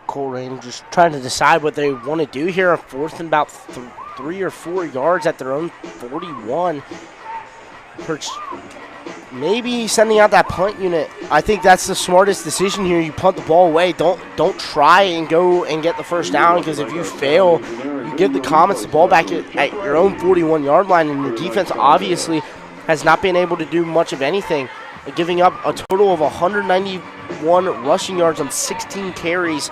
Colerain just trying to decide what they want to do here. 4th and about 3 or 4 yards at their own 41. Maybe sending out that punt unit. I think that's the smartest decision here. You punt the ball away. Don't try and go and get the first down, because if you fail, you give the Comets the ball back at your own 41-yard line, and your defense obviously has not been able to do much of anything, giving up a total of 191 rushing yards on 16 carries,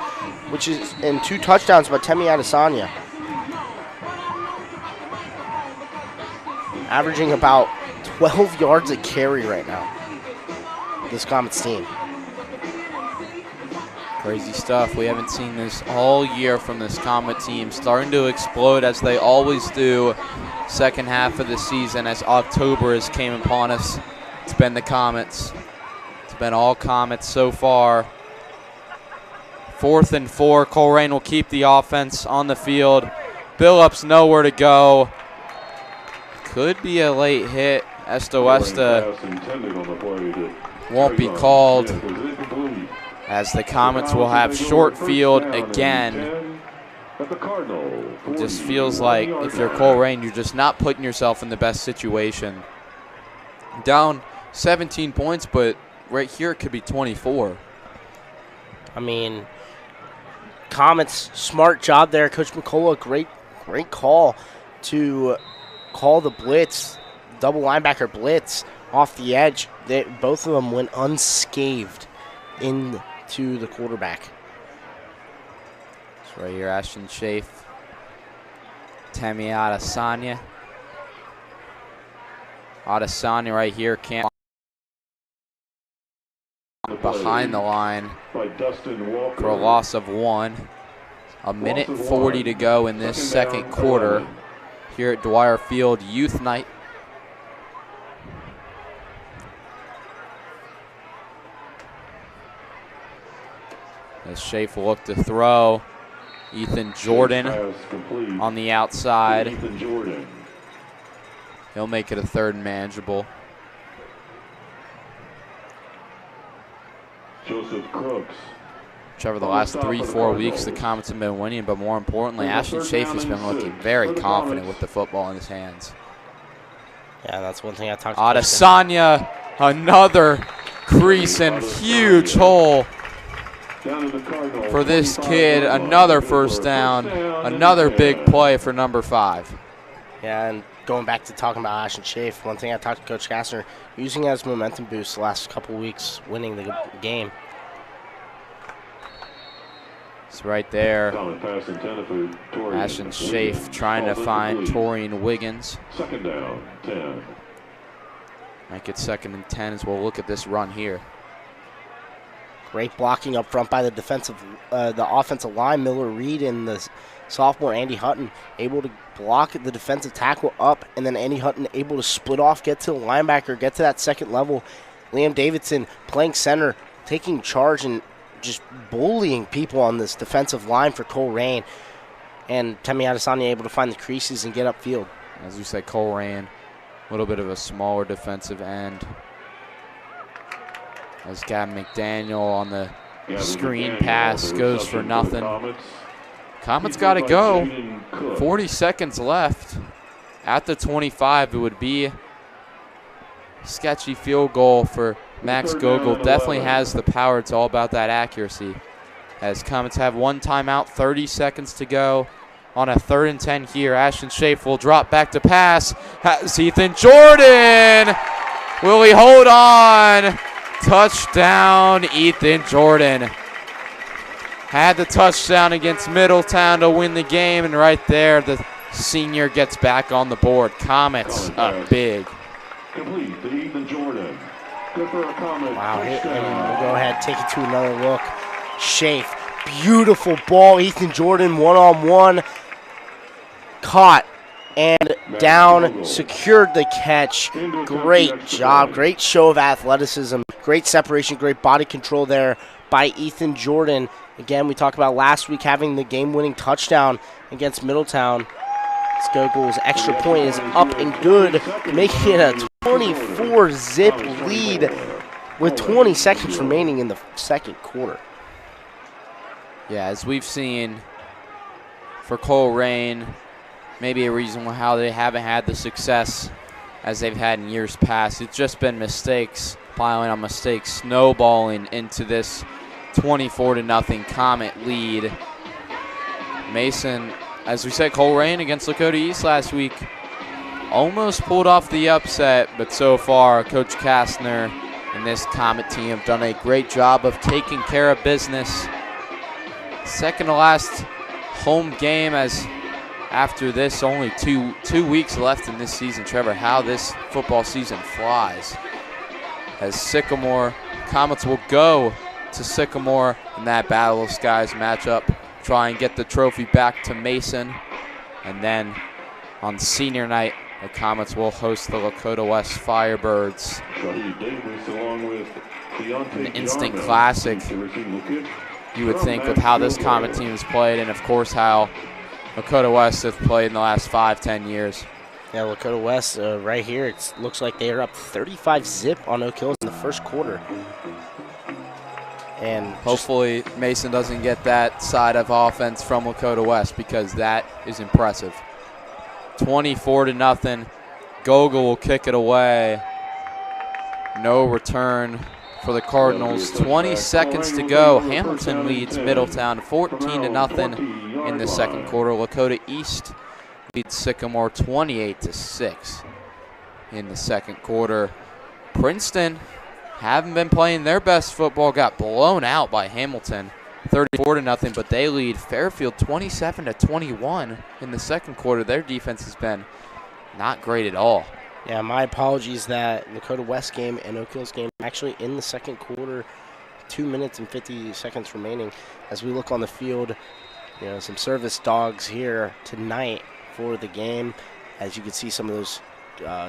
which is in 2 touchdowns by Temi Adesanya. Averaging about 12 yards a carry right now, this Comets team. Crazy stuff. We haven't seen this all year from this Comet team. Starting to explode as they always do. Second half of the season as October has came upon us. It's been the Comets. It's been all Comets so far. 4th and 4. Colerain will keep the offense on the field. Billups nowhere to go. Could be a late hit. Esta won't be called, as the Comets will have short field again. It just feels like if you're Colerain, you're just not putting yourself in the best situation. Down 17 points, but right here it could be 24. I mean, Comets, smart job there. Coach McCullough, great call to call the blitz, double linebacker blitz off the edge. Both of them went unscathed into the quarterback. So right here, Ashton Schaaf, Temi Adesanya. Adesanya right here can't behind the line for a loss of 1. A minute 40 to go in this second quarter here at Dwyer Field Youth Night. As Schaaf will look to throw. Ethan Jordan on the outside. He'll make it a 3rd and manageable. Joseph Crooks. Trevor, the last 3-4 weeks the Comets have been winning, but more importantly, Ashton Schaaf has been looking very confident with the football in his hands. Yeah, that's one thing I talked about. Adesanya, another crease and huge hole for this kid. Another first down, another big play for number 5. Yeah, and going back to talking about Ashton Schaaf, one thing I talked to Coach Kastner, using it as momentum boost the last couple weeks, winning the game. It's right there. Ashton Schaaf trying to find Torian Wiggins. 2nd down, 10. Might get 2nd and 10 as we'll look at this run here. Great blocking up front by the offensive line. Miller Reed and the sophomore Andy Hutton able to block the defensive tackle up, and then Andy Hutton able to split off, get to the linebacker, get to that second level. Liam Davidson playing center, taking charge and just bullying people on this defensive line for Colerain. And Temi Adesanya able to find the creases and get upfield. As we said, Colerain, a little bit of a smaller defensive end. As Gavin McDaniel on the screen pass goes for nothing. Comets got to go. 40 seconds left. At the 25, it would be a sketchy field goal for Max Gogol. Definitely has the power. It's all about that accuracy. As Comets have one timeout, 30 seconds to go. On a 3rd and 10 here, Ashton Schaaf will drop back to pass. Has Ethan Jordan. Will he hold on? Touchdown, Ethan Jordan. Had the touchdown against Middletown to win the game, and right there, the senior gets back on the board. Comets up big. Complete to Ethan Jordan. Good for a Comet. Wow, and we'll go ahead, take it to another look. Schaaf, beautiful ball. Ethan Jordan one-on-one. Caught and down, secured the catch. Great job, great show of athleticism, great separation, great body control there by Ethan Jordan. Again, we talked about last week having the game-winning touchdown against Middletown. Gogol's extra point is up and good, making it a 24-zip lead with 20 seconds remaining in the second quarter. Yeah, as we've seen for Colerain, maybe a reason how they haven't had the success as they've had in years past. It's just been mistakes, piling on mistakes, snowballing into this 24-0 Comet lead. Mason, as we said, Colerain against Lakota East last week, almost pulled off the upset, but so far Coach Kastner and this Comet team have done a great job of taking care of business. Second to last home game, as after this only two weeks left in this season. Trevor, how this football season flies. As Sycamore, Comets will go to Sycamore in that Battle of Skies matchup, try and get the trophy back to Mason. And then on senior night, the Comets will host the Lakota West Firebirds. An instant classic, you would think, with how this Comet team has played, and of course how Lakota West have played in the last 5-10 years. Yeah, Lakota West right here, it looks like they are up 35-zip on Oak Hills in the first quarter. And hopefully Mason doesn't get that side of offense from Lakota West, because that is impressive. 24-0. Gogol will kick it away. No return for the Cardinals. 20 seconds to go. Hamilton leads Middletown 14-0 in the second quarter. Lakota East leads Sycamore 28-6 in the second quarter. Princeton haven't been playing their best football. Got blown out by Hamilton 34-0, but they lead Fairfield 27-21 in the second quarter. Their defense has been not great at all. Yeah, my apologies. That Lakota West game and Oak Hills game actually in the second quarter. 2 minutes and 50 seconds remaining. As we look on the field, you know, some service dogs here tonight for the game. As you can see, some of those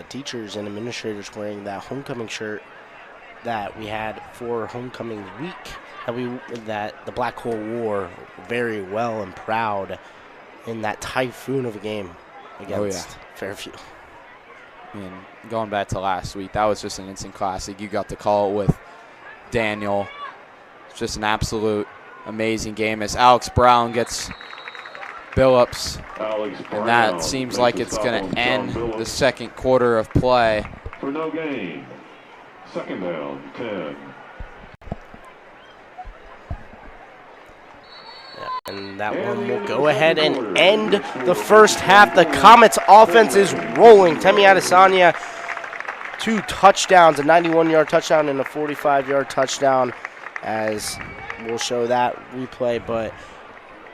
teachers and administrators wearing that homecoming shirt that we had for homecoming week that the Black Hole wore very well and proud in that typhoon of a game against Fairfield. I mean, going back to last week, that was just an instant classic. You got to call it with Daniel. It's just an absolute amazing game as Alex Brown gets Billups, and that seems like it's going to end the second quarter of play. For no gain. Second down, 10. And that one will go ahead and end the first half. The Comets offense is rolling. Temi Adesanya, 2 touchdowns, a 91-yard touchdown and a 45-yard touchdown, as we'll show that replay. But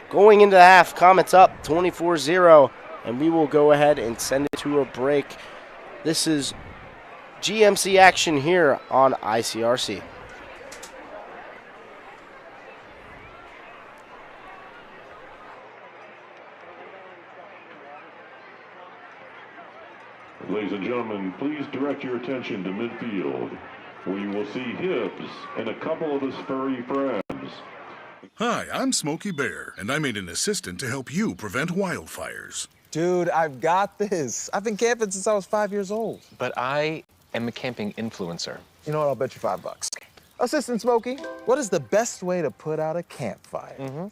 going into the half, Comets up 24-0, and we will go ahead and send it to a break. This is GMC action here on ICRC. Ladies and gentlemen, please direct your attention to midfield, where you will see Hibbs and a couple of his furry friends. Hi, I'm Smokey Bear, and I made an assistant to help you prevent wildfires. Dude, I've got this. I've been camping since I was 5 years old. But I am a camping influencer. You know what? I'll bet you $5. Assistant Smokey, what is the best way to put out a campfire?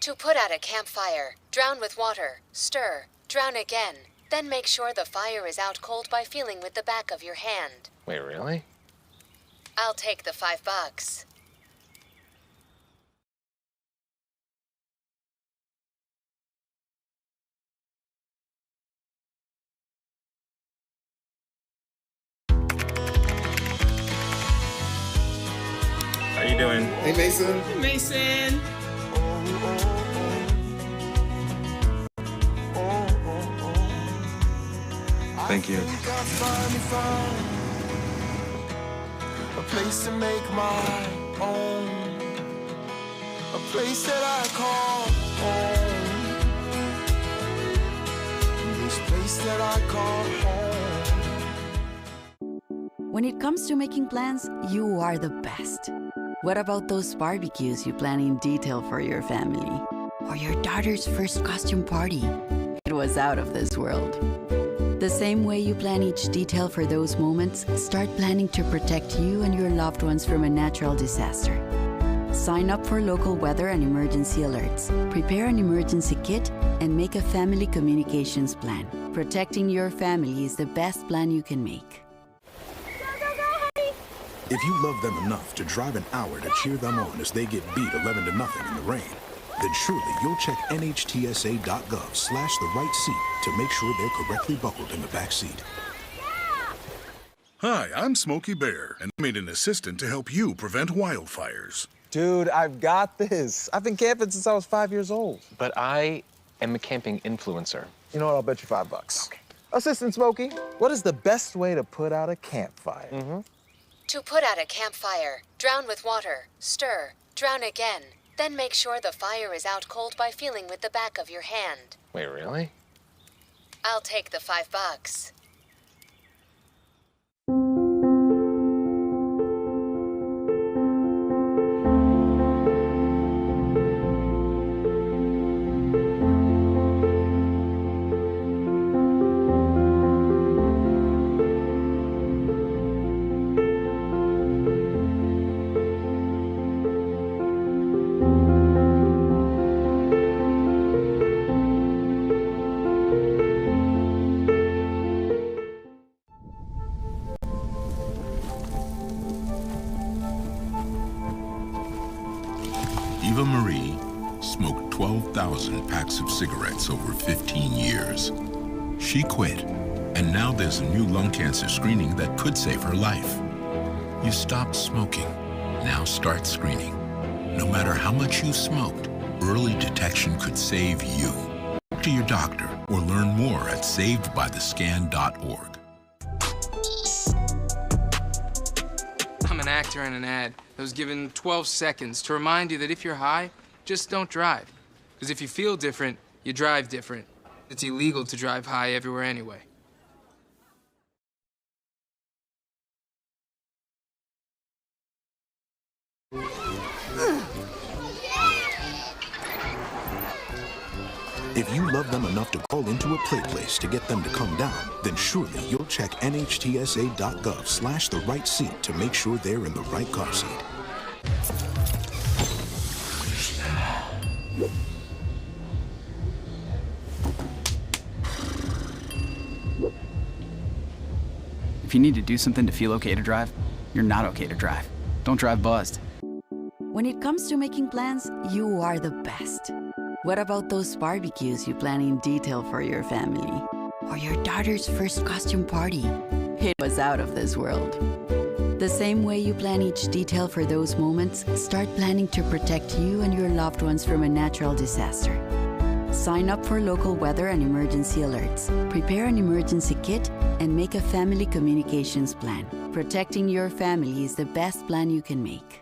To put out a campfire, drown with water, stir, drown again. Then make sure the fire is out cold by feeling with the back of your hand. Wait, really? I'll take the $5. How you doing? Hey, Mason. Hey, Mason. Thank you. A place to make my own. A place that I call home. This place that I call home. When it comes to making plans, you are the best. What about those barbecues you plan in detail for your family? Or your daughter's first costume party? It was out of this world. The same way you plan each detail for those moments, start planning to protect you and your loved ones from a natural disaster. Sign up for local weather and emergency alerts. Prepare an emergency kit and make a family communications plan. Protecting your family is the best plan you can make. If you love them enough to drive an hour to cheer them on as they get beat 11-0 in the rain, then surely you'll check NHTSA.gov/the-right seat to make sure they're correctly buckled in the back seat. Hi, I'm Smokey Bear, and I made an assistant to help you prevent wildfires. Dude, I've got this. I've been camping since I was 5 years old. But I am a camping influencer. You know what? I'll bet you $5. Assistant Smokey, what is the best way to put out a campfire? To put out a campfire, drown with water, stir, drown again. Then make sure the fire is out cold by feeling with the back of your hand. Wait, really? I'll take the $5. Eva Marie smoked 12,000 packs of cigarettes over 15 years. She quit, and now there's a new lung cancer screening that could save her life. You stopped smoking. Now start screening. No matter how much you smoked, early detection could save you. Talk to your doctor or learn more at savedbythescan.org. I'm an actor in an ad that was given 12 seconds to remind you that if you're high, just don't drive. Because if you feel different, you drive different. It's illegal to drive high everywhere anyway. If you love them enough to call into a play place to get them to come down, then surely you'll check NHTSA.gov/the-right seat to make sure they're in the right car seat. If you need to do something to feel okay to drive, you're not okay to drive. Don't drive buzzed. When it comes to making plans, you are the best. What about those barbecues you plan in detail for your family? Or your daughter's first costume party? It was out of this world. The same way you plan each detail for those moments, start planning to protect you and your loved ones from a natural disaster. Sign up for local weather and emergency alerts. Prepare an emergency kit and make a family communications plan. Protecting your family is the best plan you can make.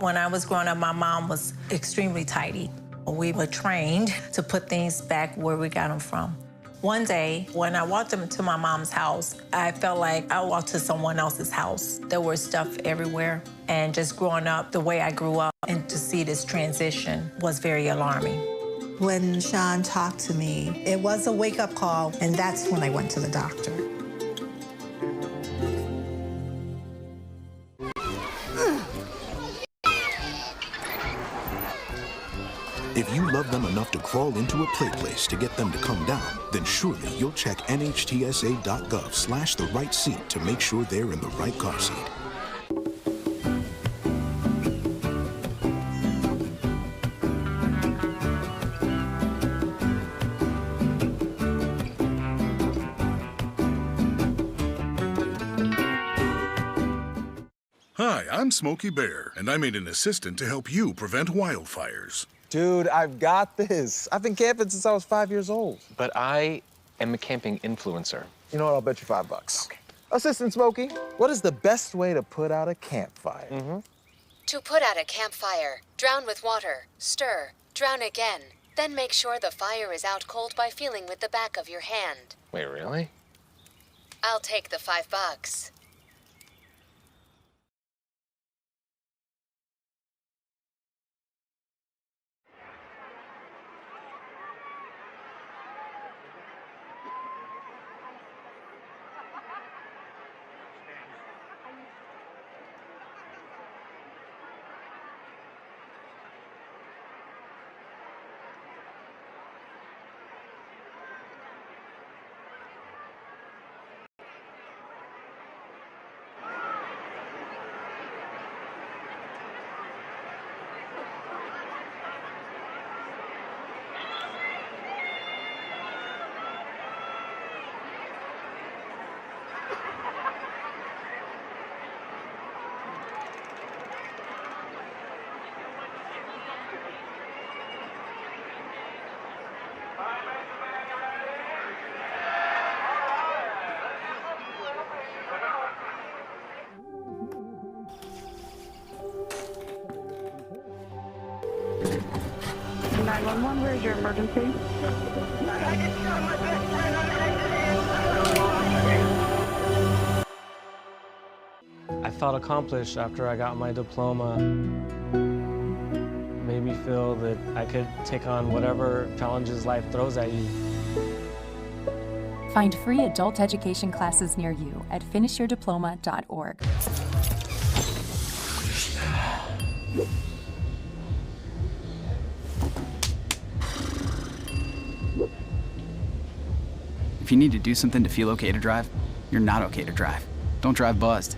When I was growing up, my mom was extremely tidy. We were trained to put things back where we got them from. One day, when I walked into my mom's house, I felt like I walked to someone else's house. There was stuff everywhere. And just growing up the way I grew up, and to see this transition was very alarming. When Sean talked to me, it was a wake-up call, and that's when I went to the doctor. If you love them enough to crawl into a play place to get them to come down, then surely you'll check nhtsa.gov/the right seat to make sure they're in the right car seat. Hi, I'm Smokey Bear, and I made an assistant to help you prevent wildfires. Dude, I've got this. I've been camping since I was 5 years old. But I am a camping influencer. You know what? I'll bet you $5. Okay. Assistant Smokey, what is the best way to put out a campfire? To put out a campfire, drown with water, stir, drown again, then make sure the fire is out cold by feeling with the back of your hand. Wait, really? I'll take the $5. Where's your emergency? I felt accomplished after I got my diploma. Made me feel that I could take on whatever challenges life throws at you. Find free adult education classes near you at finishyourdiploma.org. If you need to do something to feel okay to drive, you're not okay to drive. Don't drive buzzed.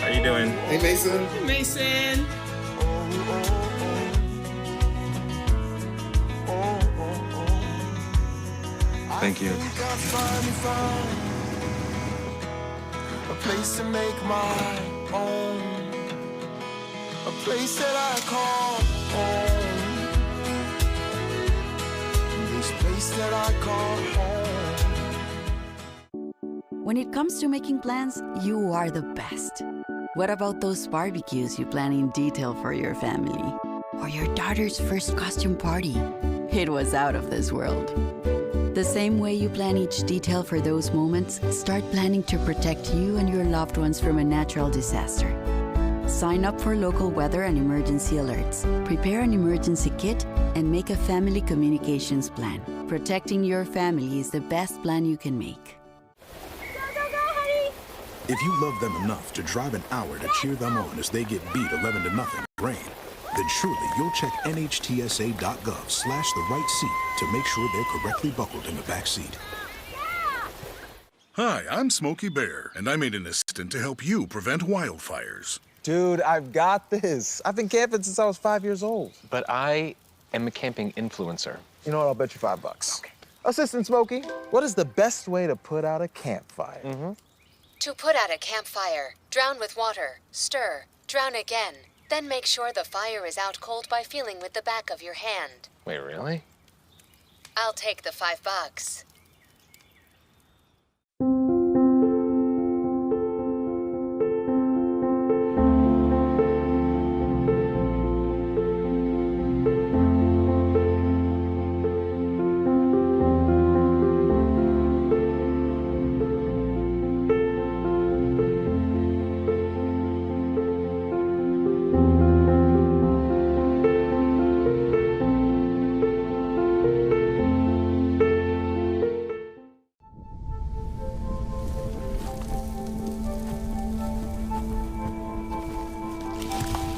How you doing? Hey, Mason. Mason. Thank you. A place to make my own. A place that I call home. This place that I call home. When it comes to making plans, you are the best. What about those barbecues you plan in detail for your family? Or your daughter's first costume party? It was out of this world. The same way you plan each detail for those moments, start planning to protect you and your loved ones from a natural disaster. Sign up for local weather and emergency alerts. Prepare an emergency kit and make a family communications plan. Protecting your family is the best plan you can make. If you love them enough to drive an hour to cheer them on as they get beat 11-0 in rain, then surely you'll check nhtsa.gov/the right seat to make sure they're correctly buckled in the back seat. Hi, I'm Smokey Bear, and I made an assistant to help you prevent wildfires. Dude, I've got this. I've been camping since I was 5 years old. But I am a camping influencer. You know what? I'll bet you $5. Okay. Assistant Smokey, what is the best way to put out a campfire? To put out a campfire, drown with water, stir, drown again, Then make sure the fire is out cold by feeling with the back of your hand. Wait, really? I'll take the $5.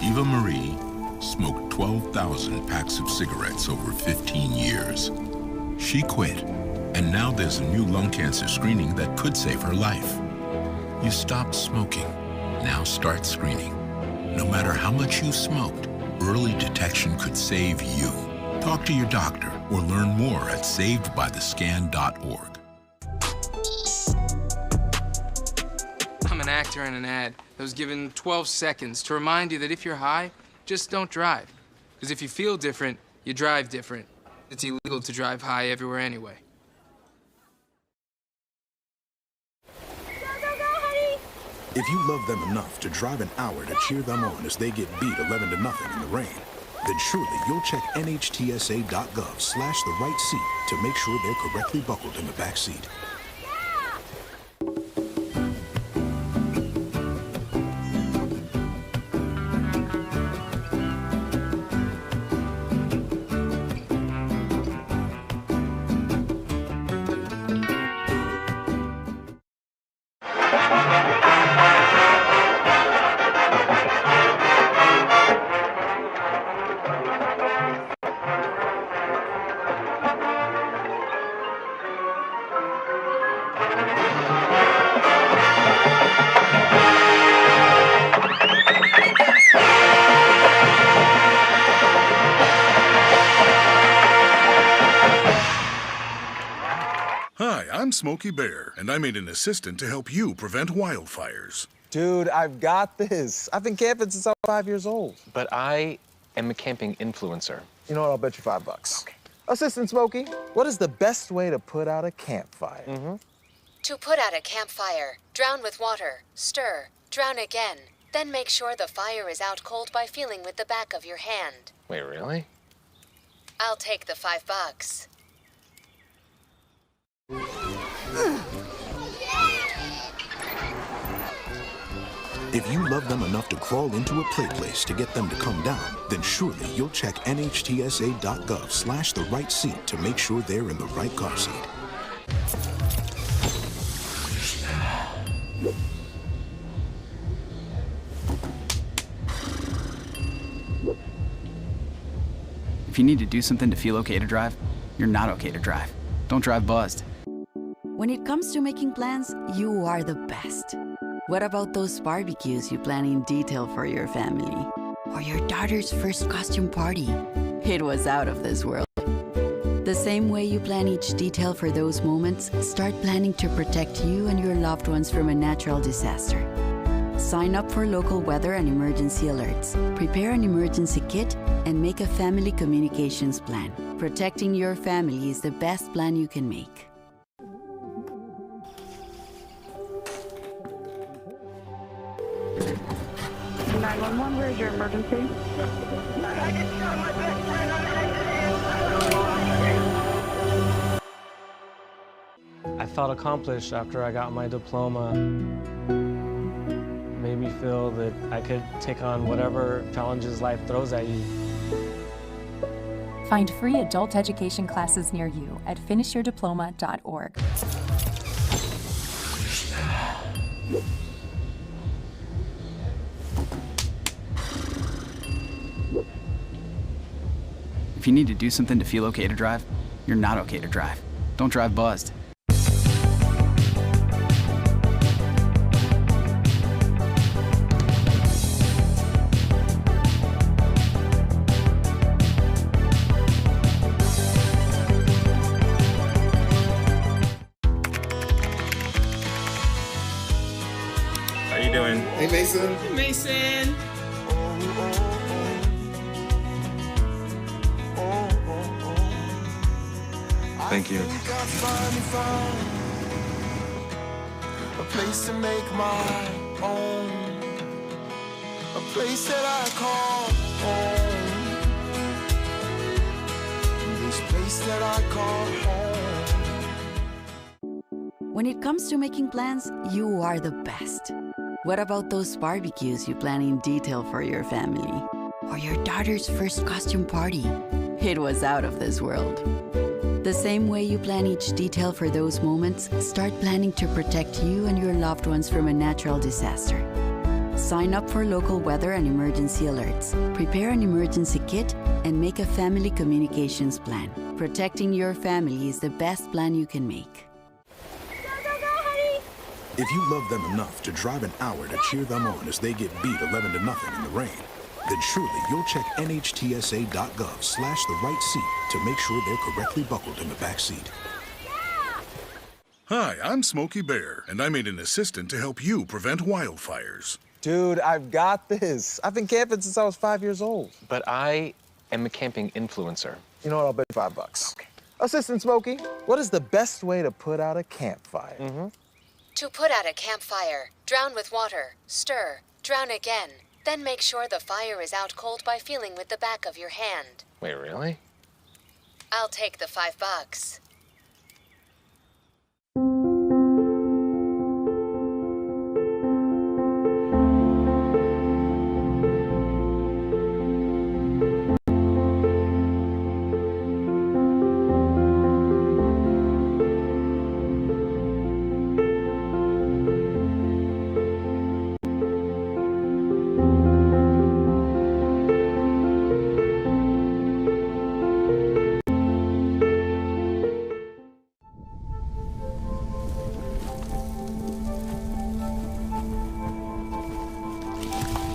Eva Marie smoked 12,000 packs of cigarettes over 15 years. She quit, and now there's a new lung cancer screening that could save her life. You stopped smoking. Now start screening. No matter how much you smoked, early detection could save you. Talk to your doctor or learn more at savedbythescan.org. I'm an actor in an ad that was given 12 seconds to remind you that if you're high, just don't drive. Because if you feel different, you drive different. It's illegal to drive high everywhere anyway. If you love them enough to drive an hour to cheer them on as they get beat 11-0 in the rain, then surely you'll check NHTSA.gov/the right seat to make sure they're correctly buckled in the back seat. Hi, I'm Smokey Bear, and I made an assistant to help you prevent wildfires. Dude, I've got this. I've been camping since I was 5 years old. But I am a camping influencer. You know what? I'll bet you $5. Okay. Assistant Smokey, what is the best way to put out a campfire? To put out a campfire, drown with water, stir, drown again. Then make sure the fire is out cold by feeling with the back of your hand. Wait, really? I'll take the $5. If you love them enough to crawl into a play place to get them to come down, then surely you'll check NHTSA.gov/the right seat to make sure they're in the right car seat. If you need to do something to feel okay to drive, you're not okay to drive. Don't drive buzzed. When it comes to making plans, you are the best. What about those barbecues you plan in detail for your family? Or your daughter's first costume party? It was out of this world. The same way you plan each detail for those moments, start planning to protect you and your loved ones from a natural disaster. Sign up for local weather and emergency alerts. Prepare an emergency kit and make a family communications plan. Protecting your family is the best plan you can make. 911, where's your emergency? I felt accomplished after I got my diploma. Made me feel that I could take on whatever challenges life throws at you. Find free adult education classes near you at finishyourdiploma.org. If you need to do something to feel okay to drive, you're not okay to drive. Don't drive buzzed. How you doing? Hey, Mason. Mason. Thank you. A place to make my own, a place that I call home, this place that I call home. When it comes to making plans, you are the best. What about those barbecues you plan in detail for your family? Or your daughter's first costume party? It was out of this world. The same way you plan each detail for those moments, start planning to protect you and your loved ones from a natural disaster. Sign up for local weather and emergency alerts. Prepare an emergency kit and make a family communications plan. Protecting your family is the best plan you can make. If you love them enough to drive an hour to cheer them on as they get beat 11-0 in the rain, then surely you'll check NHTSA.gov/the-right-seat to make sure they're correctly buckled in the back seat. Hi, I'm Smokey Bear, and I made an assistant to help you prevent wildfires. Dude, I've got this. I've been camping since I was 5 years old. But I am a camping influencer. You know what? I'll bet you $5. Okay. Assistant Smokey, what is the best way to put out a campfire? To put out a campfire, drown with water, stir, drown again. Then make sure the fire is out cold by feeling with the back of your hand. Wait, really? I'll take the $5.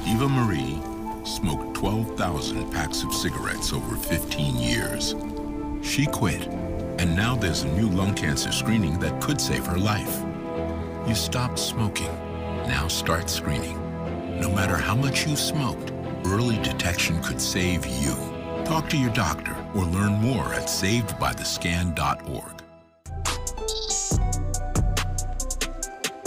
Eva Marie smoked 12,000 packs of cigarettes over 15 years. She quit, and now there's a new lung cancer screening that could save her life. You stopped smoking, now start screening. No matter how much you smoked, early detection could save you. Talk to your doctor or learn more at savedbythescan.org.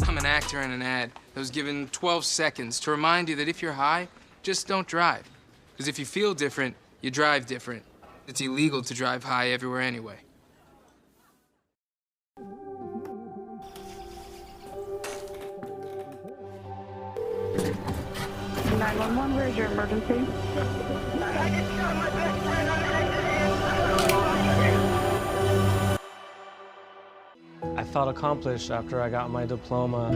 I'm an actor in an ad that was given 12 seconds to remind you that if you're high, just don't drive. Because if you feel different, you drive different. It's illegal to drive high everywhere anyway. Where's your emergency? I felt accomplished after I got my diploma.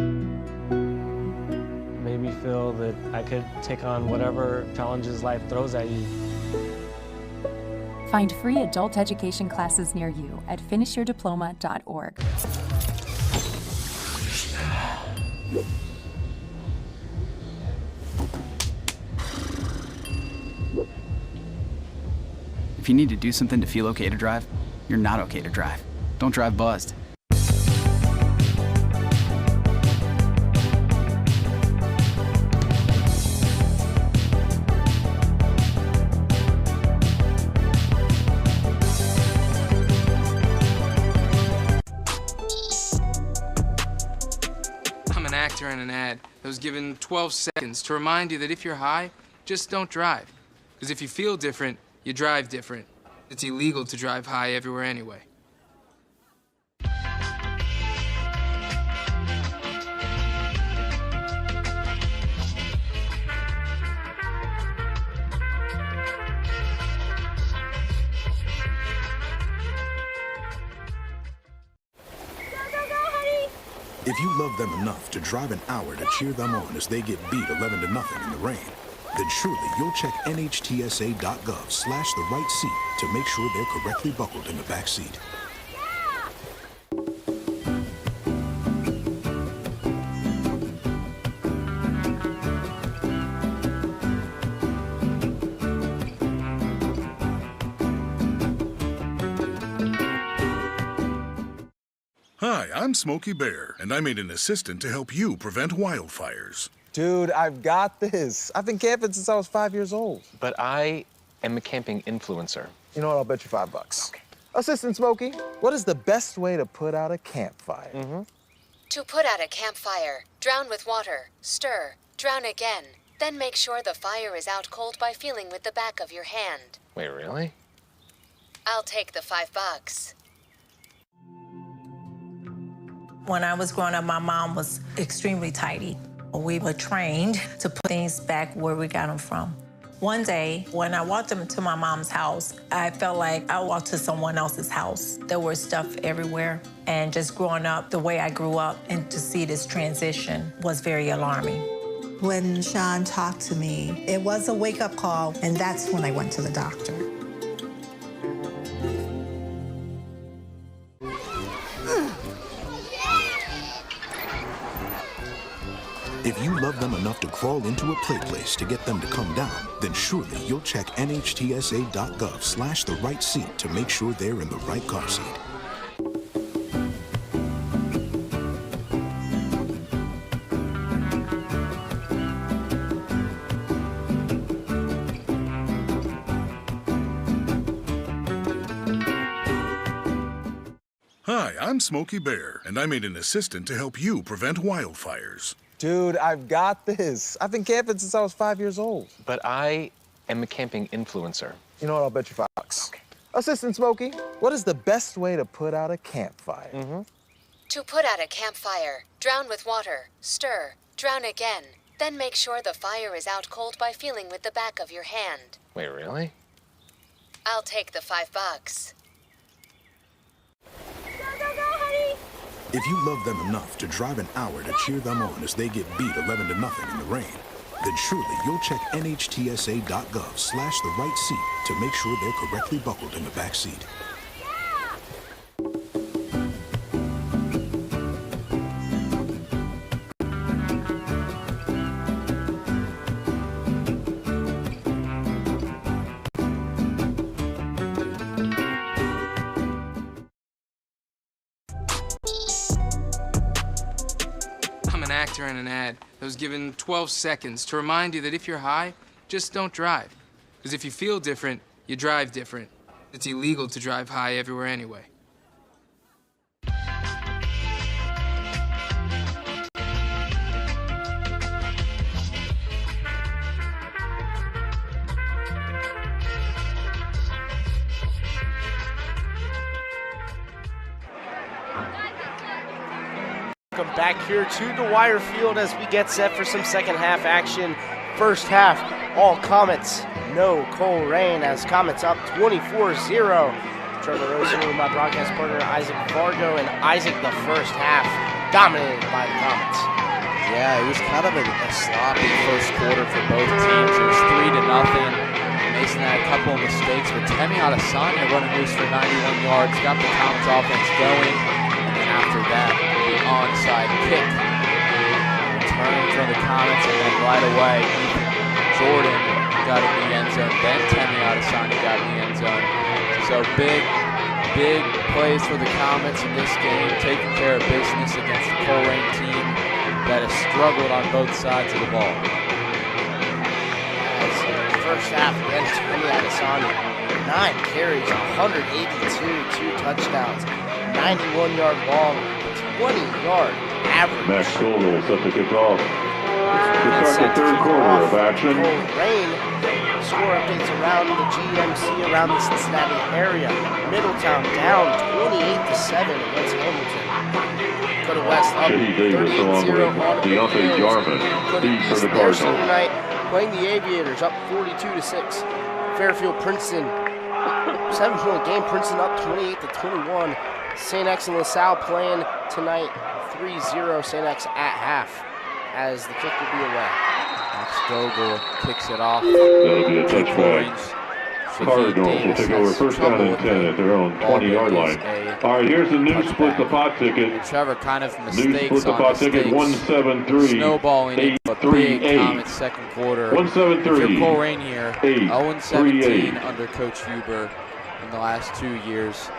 Made me feel that I could take on whatever challenges life throws at you. Find free adult education classes near you at finishyourdiploma.org. If you need to do something to feel okay to drive, you're not okay to drive. Don't drive buzzed. I'm an actor in an ad that was given 12 seconds to remind you that if you're high, just don't drive. Because if you feel different, you drive different. It's illegal to drive high everywhere anyway. If you love them enough to drive an hour to cheer them on as they get beat 11-0 in the rain, then surely you'll check NHTSA.gov/the-right-seat to make sure they're correctly buckled in the back seat. Hi, I'm Smokey Bear, and I made an assistant to help you prevent wildfires. Dude, I've got this. I've been camping since I was 5 years old. But I am a camping influencer. You know what? I'll bet you $5. Okay. Assistant Smokey, what is the best way to put out a campfire? To put out a campfire, drown with water, stir, drown again, then make sure the fire is out cold by feeling with the back of your hand. Wait, really? I'll take the $5. When I was growing up, my mom was extremely tidy. We were trained to put things back where we got them from. One day, when I walked into my mom's house, I felt like I walked to someone else's house. There was stuff everywhere. And just growing up the way I grew up and to see this transition was very alarming. When Sean talked to me, it was a wake-up call, and that's when I went to the doctor. If you love them enough to crawl into a play place to get them to come down, then surely you'll check nhtsa.gov/the right seat to make sure they're in the right car seat. Hi, I'm Smokey Bear, and I made an assistant to help you prevent wildfires. Dude, I've got this. I've been camping since I was 5 years old. But I am a camping influencer. You know what? I'll bet you $5. Okay. Assistant Smokey, what is the best way to put out a campfire? To put out a campfire, drown with water, stir, drown again, then make sure the fire is out cold by feeling with the back of your hand. Wait, really? I'll take the $5. If you love them enough to drive an hour to cheer them on as they get beat 11 to nothing in the rain, then surely you'll check nhtsa.gov/the right seat to make sure they're correctly buckled in the back seat. I'm an actor in an ad that was given 12 seconds to remind you that if you're high, just don't drive. Because if you feel different, you drive different. It's illegal to drive high everywhere anyway. Welcome back here to the Wire Field as we get set for some second half action. First half, all Comets, no Colerain, as Comets up 24-0. Trevor Rosen with my broadcast partner Isaac Vargo, and Isaac, the first half dominated by the Comets. Yeah, it was kind of a sloppy first quarter for both teams. It was 3-0. Mason had a couple of mistakes, but Temi Adesanya running loose for 91 yards, got the Comets offense going, and then after that, the onside kick. Return from the Comets, and then right away, Jordan got in the end zone, then Temi Adesanya got in the end zone. So big plays for the Comets in this game, taking care of business against the Colerain team that has struggled on both sides of the ball. First half again, Temi Adesanya, 9 carries, 182, 2 touchdowns, 91-yard long, 20-yard average. Max Colerain set to kick off. To start the third quarter of action. Colerain, score updates around the GMC, around the Cincinnati area. Middletown down 28-7 against Hamilton. Go to West up 38-0 on the Deontay Jarman, for the East there Sunday night, playing the Aviators up 42-6. Fairfield Princeton, 7-point game. Princeton up 28-21. St. X and LaSalle playing tonight 3-0. St. X at half, as the kick will be away. Max Vogel kicks it off. That'll be a touchback. Cardinals will take over first down and 10 at their own 20-yard line. All right, here's the new split the pot ticket. Trevor kind of New mistakes split the pot ticket, 173. snowballing into a big Comets second quarter. 173. If you're Colerain here, 0-17 under Coach Huber in the last 2 years.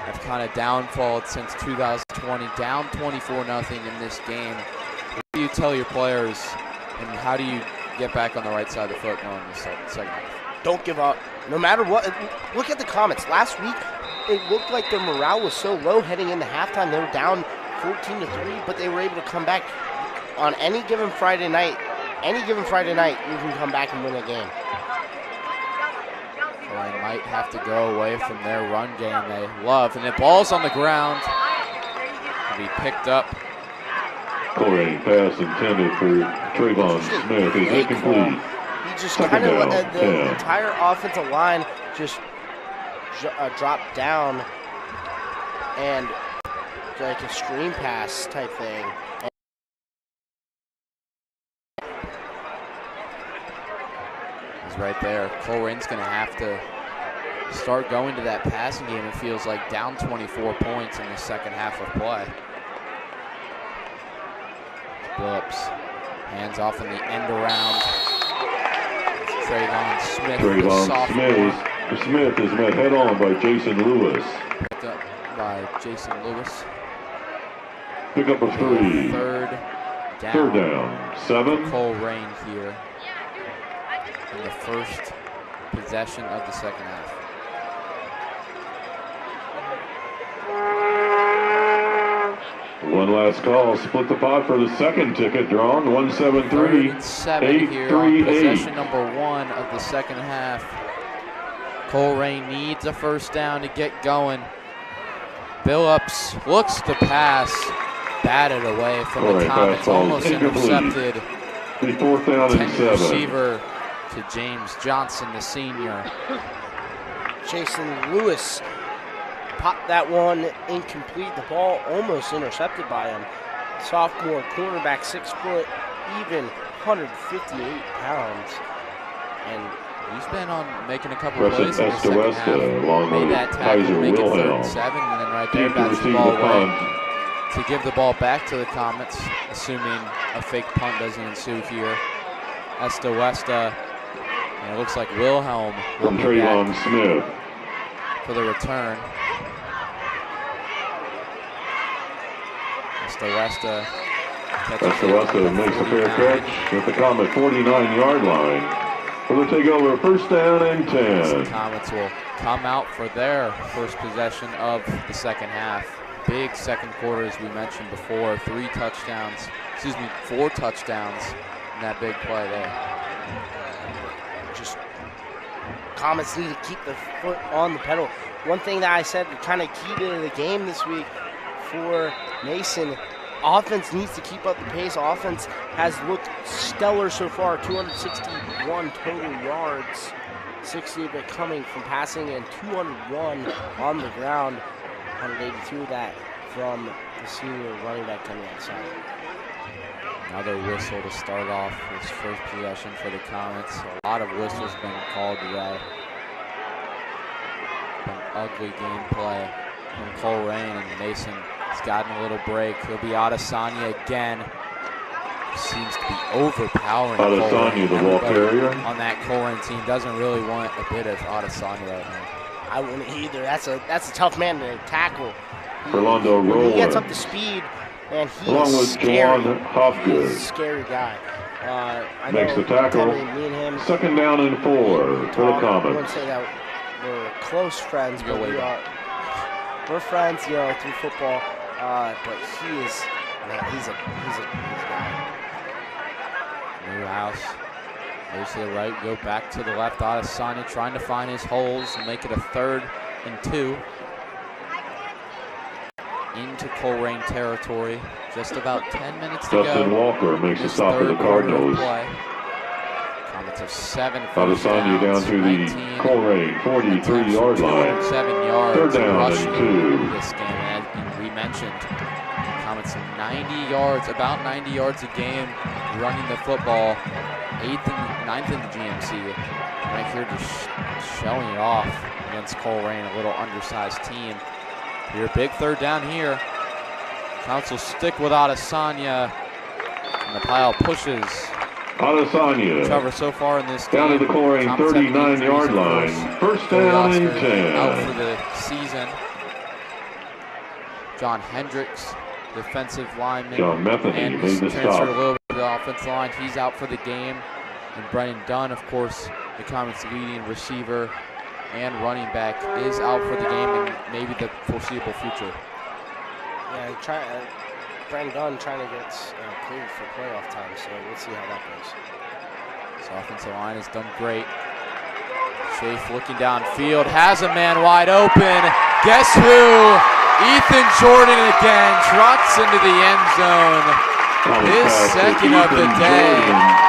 Have kind of downfalled since 2020, down 24-0 in this game. What do you tell your players And how do you get back on the right side of the foot going in the second half? Don't give up. No matter what. Look at the Comets. Last week, it looked like their morale was so low heading into halftime. They were down 14-3, but they were able to come back on any given Friday night. Any given Friday night, you can come back and win a game. They might have to go away from their run game they love. And the ball's on the ground. It'll be picked up. Colerain pass intended for Trayvon Smith is incomplete. He just kind of let the entire offensive line just drop down and like a screen pass type thing. He's right there. Colerain's going to have to start going to that passing game. It feels like down 24 points in the second half of play. Phillips hands off in the end around. Trayvon Smith. Smith is met head on by Jason Lewis. Picked up by Jason Lewis. Pick up of 3. Third down. 7. Colerain here in the first possession of the second half. One last call, split the pot for the second ticket drawn, 173. 7 here on possession number 1 of the second half. Colerain needs a first down to get going. Billups looks to pass, batted away from the Comets, almost intercepted. The 4th down and 7. Receiver to James Johnson, the senior. Jason Lewis popped that one incomplete. The ball almost intercepted by him. Sophomore cornerback, 6 foot, even 158 pounds. And he's been on making a couple of plays in the second half. Along made that tackle, make it 3rd and 7, and then right there bats the ball away to give the ball back to the Comets, assuming a fake punt doesn't ensue here. Westa, and it looks like Wilhelm from Trayvon Smith for the return. Westa makes a fair catch at the Comet 49-yard line for the takeover, 1st down and 10. The Comets will come out for their first possession of the second half. Big second quarter, as we mentioned before. 4 touchdowns in that big play there. Just Comets need to keep the foot on the pedal. One thing that I said kind of key to the game this week for Mason, offense needs to keep up the pace. Offense has looked stellar so far, 261 total yards, 60 of it coming from passing and 201 on the ground, 182 of that from the senior running back coming outside. Another whistle to start off this first possession for the Comets. A lot of whistles been called today. An ugly gameplay from Colerain, and Mason has gotten a little break. He'll be Adesanya again. Seems to be overpowering Adesanya, the ball carrier. On that Colerain team doesn't really want a bit of Adesanya right now. I wouldn't either. That's a tough man to tackle. Fernando When he gets up to speed, and he's scary. He's a scary guy. I makes the tackle. Me and him, 2nd down and 4 for the Comets. I wouldn't say that we're close friends, but we're friends, through football. But he is, man, he's a guy. Newhouse goes to the right, go back to the left. Adesanya trying to find his holes and make it a 3rd and 2. Into Colerain territory. Just about 10 minutes to Dustin go. Walker makes a stop for the Cardinals. Comets have 7 Adesanya down to the Colerain 43-yard line. 7 yards. 3rd down and 2. This game, and we mentioned, Comets 90 yards, about 90 yards a game running the football. 9th in the GMC. Right here just showing it off against Colerain, a little undersized team. Here, big 3rd down here. Comets will stick with Adesanya, and the pile pushes. Adesanya Cover so far in this game. Down to the Colerain 39-yard line. 1st down and 10. Out for the season. John Hendricks defensive lineman. John Metheny and made the transferred stop. a little bit to the offensive line. He's out for the game. And Brennan Dunn, of course, the Comets' leading receiver and running back, is out for the game and maybe the foreseeable future. Yeah, Brennan Dunn trying to get cleared for playoff time, so we'll see how that goes. This offensive line has done great. Chafe looking downfield, has a man wide open. Guess who? Ethan Jordan again trots into the end zone. His second of the day.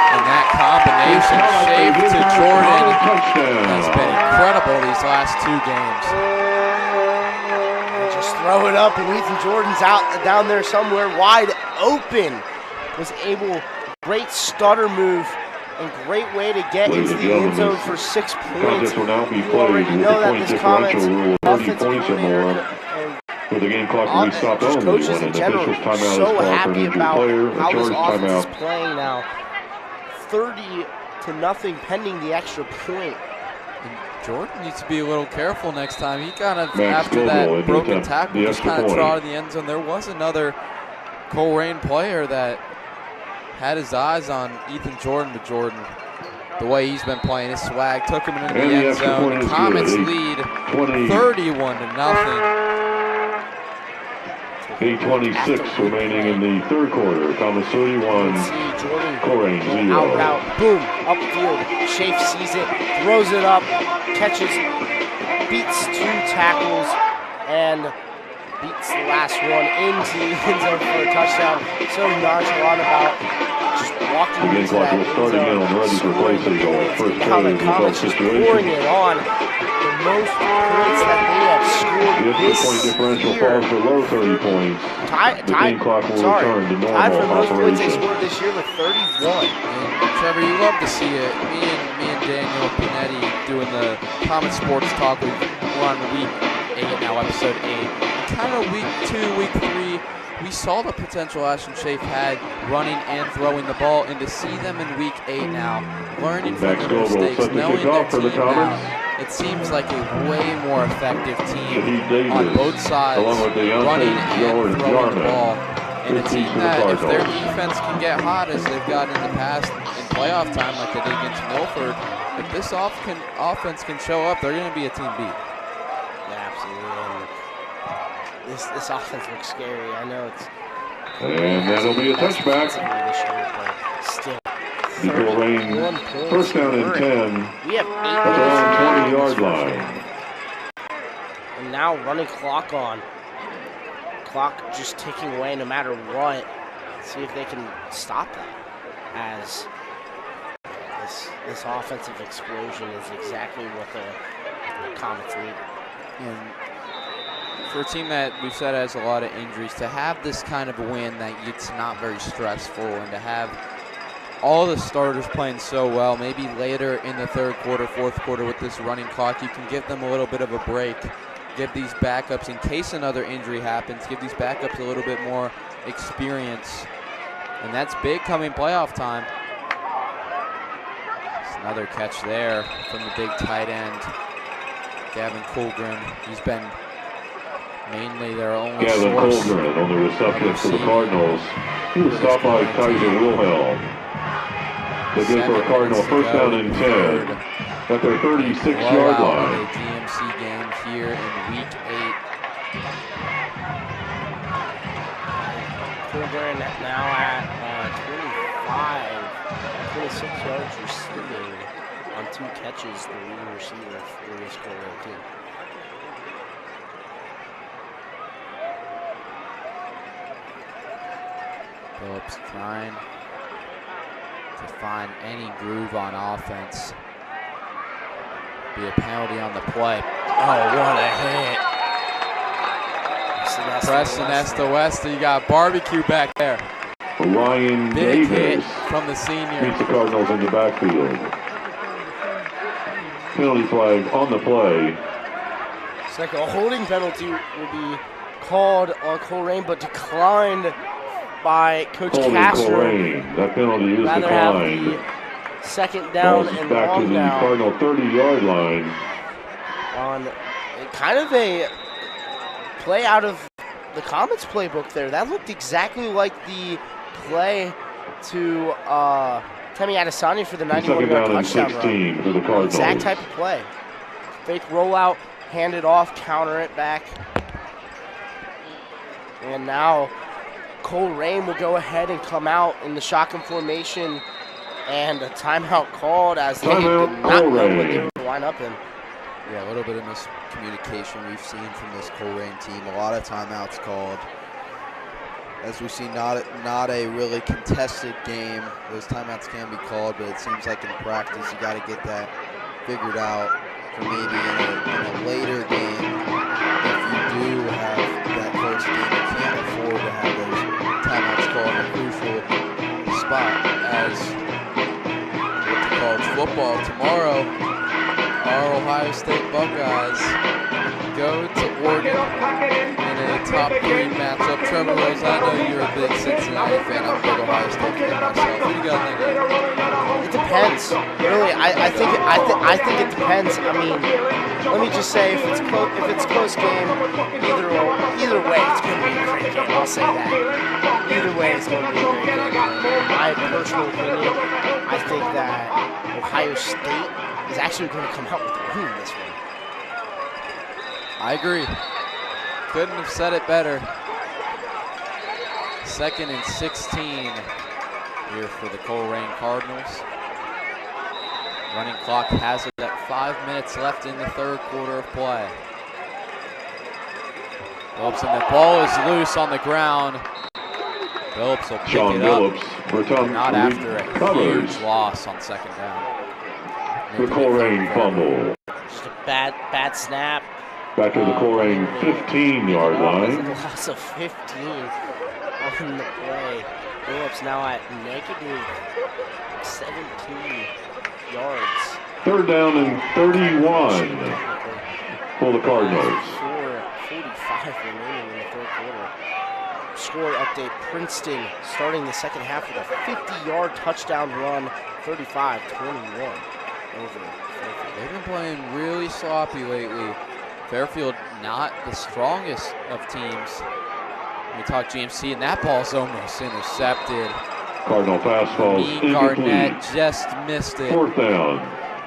And that combination, Chafe to Jordan, has been incredible these last 2 games. And just throw it up, and Ethan Jordan's down there somewhere wide open. Was able, great stutter move. And great way to get into the end zone for 6 points. Contest will now be You played already with know the that point this Comets differential rule, 30 offensive points or coordinator more. With the game clock will be stopped just only coaches when in an general official's timeout is so called for an happy injured about player, a how this charged offense is timeout. playing now. 30-0 pending the extra point. And Jordan needs to be a little careful next time. He kind of, Max after Scoville that into broken the tackle, just extra kind of point. trotted in the end zone. There was another Colerain player that had his eyes on Ethan Jordan, but Jordan, the way he's been playing, his swag took him into the And the end extra zone. point The is Comets good. lead 20. 31-0. 8:26 remaining in the third quarter. Comets 31, Colerain 0. Out route, boom, upfield. Chafe sees it, throws it up, catches, beats 2 tackles, and beats the last one into the end zone for a touchdown. So nonchalant about just walking The game into clock that will end start again zone, on the ready for play scoring signal. points, First and now play the is the Comets just pouring situation. it on. The most points that they have scored If the this point differential year. falls below 30 points, the game clock will return to Tied for the normal most points they operation. scored this year with 31. And Trevor, you love to see it. Me and Daniel Panetti doing the Comet Sports Talk. We're on week 8 now, episode 8. Kind of week 2, week 3, we saw the potential Ashton Chafe had running and throwing the ball, and to see them in week 8 now, learning from Max their Scoville mistakes, set the knowing their kickoff for the team Comets. now, it seems like a way more effective team Shahid Davis, on both sides, along with Deontay running and throwing the Jarman. ball. And a 15 team for the that, if their Cardinals. defense can get hot as they've gotten in the past in playoff time, like they did against Milford, if this offense can show up, they're going to be a team beat. Yeah, absolutely. And this offense looks scary. I know it's. And that'll be a touchback. This year, but still. The Colerain first down and 10 We have 8 at their own 20-yard line. And now running clock on. Clock just ticking away no matter what. See if they can stop that. As this offensive explosion is exactly what the Comets need. And for a team that we've said has a lot of injuries, to have this kind of a win that it's not very stressful, and to have all the starters playing so well, maybe later in the third quarter, fourth quarter with this running clock, you can give them a little bit of a break. Give these backups, in case another injury happens, give these backups a little bit more experience. And that's big coming playoff time. It's another catch there from the big tight end, Gavin Colerain. He's been mainly their only Gavin source. Colerain on the reception for the Cardinals. He was stopped by Kaiser Wilhelm. They get for a Cardinal first down and 10 at their 36-yard line. A GMC game here in week 8. Colerain now at 26 yards receiving on 2 catches, the leading receiver for this Colerain team. Phillips trying to find any groove on offense. Be a penalty on the play. Oh, what a hit. Preston Estewesta, you got barbecue back there. Ryan Big Davis hit from the senior. meets the Cardinals in the backfield. Penalty flag on the play. It's like a holding penalty will be called on Colerain, but declined by Coach Holding Castro. Colerain. That penalty is Rather have declined. the second down Balls and back to long the down Cardinal 30-yard line. on kind of a play out of the Comets playbook there. That looked exactly like the play to Temi Adesanya for the 91-yard touchdown run. For the Cardinals. Exact type of play. Fake rollout, hand it off, counter it back. And now Colerain will go ahead and come out in the shotgun formation, and a timeout called as they did not know what they were line up in. Yeah, a little bit of miscommunication we've seen from this Colerain team. A lot of timeouts called. As we see, not a really contested game. Those timeouts can be called, but it seems like in practice you got to get that figured out for maybe in a later game. If you do have that close game, you can't afford to have those timeouts called in a crucial spot. As with the college football tomorrow, our Ohio State Buckeyes go to Oregon in a top 3 matchup. Trevor Rose, I know you're a big Cincinnati fan. I'm a big Ohio State fan myself. What do you got thinking? It depends. Really, I think it depends. I mean, let me just say, if it's close game, either way, it's going to be a great game. I'll say that. Either way, it's going to be a great game. In my personal opinion, I think that Ohio State is actually going to come out with a win in this one. I agree. Couldn't have said it better. 2nd and 16 here for the Colerain Cardinals. Running clock has it at 5 minutes left in the third quarter of play. Phillips, and the ball is loose on the ground. Phillips will pick it up. Not after a huge loss on 2nd down. The Colerain fumble. Just a bad snap. Back to the Colerain 15-yard line. A loss of 15 on the play. Phillips now at negative 17 yards. 3rd down and 31 for the Cardinals. 4:45 remaining in the third quarter. Score update, Princeton starting the second half with a 50-yard touchdown run, 35-21 over Fairfield. They've been playing really sloppy lately. Fairfield not the strongest of teams. We talk GMC, and that ball's almost intercepted. Cardinal fastball incomplete. Garnett just missed it. 4th down.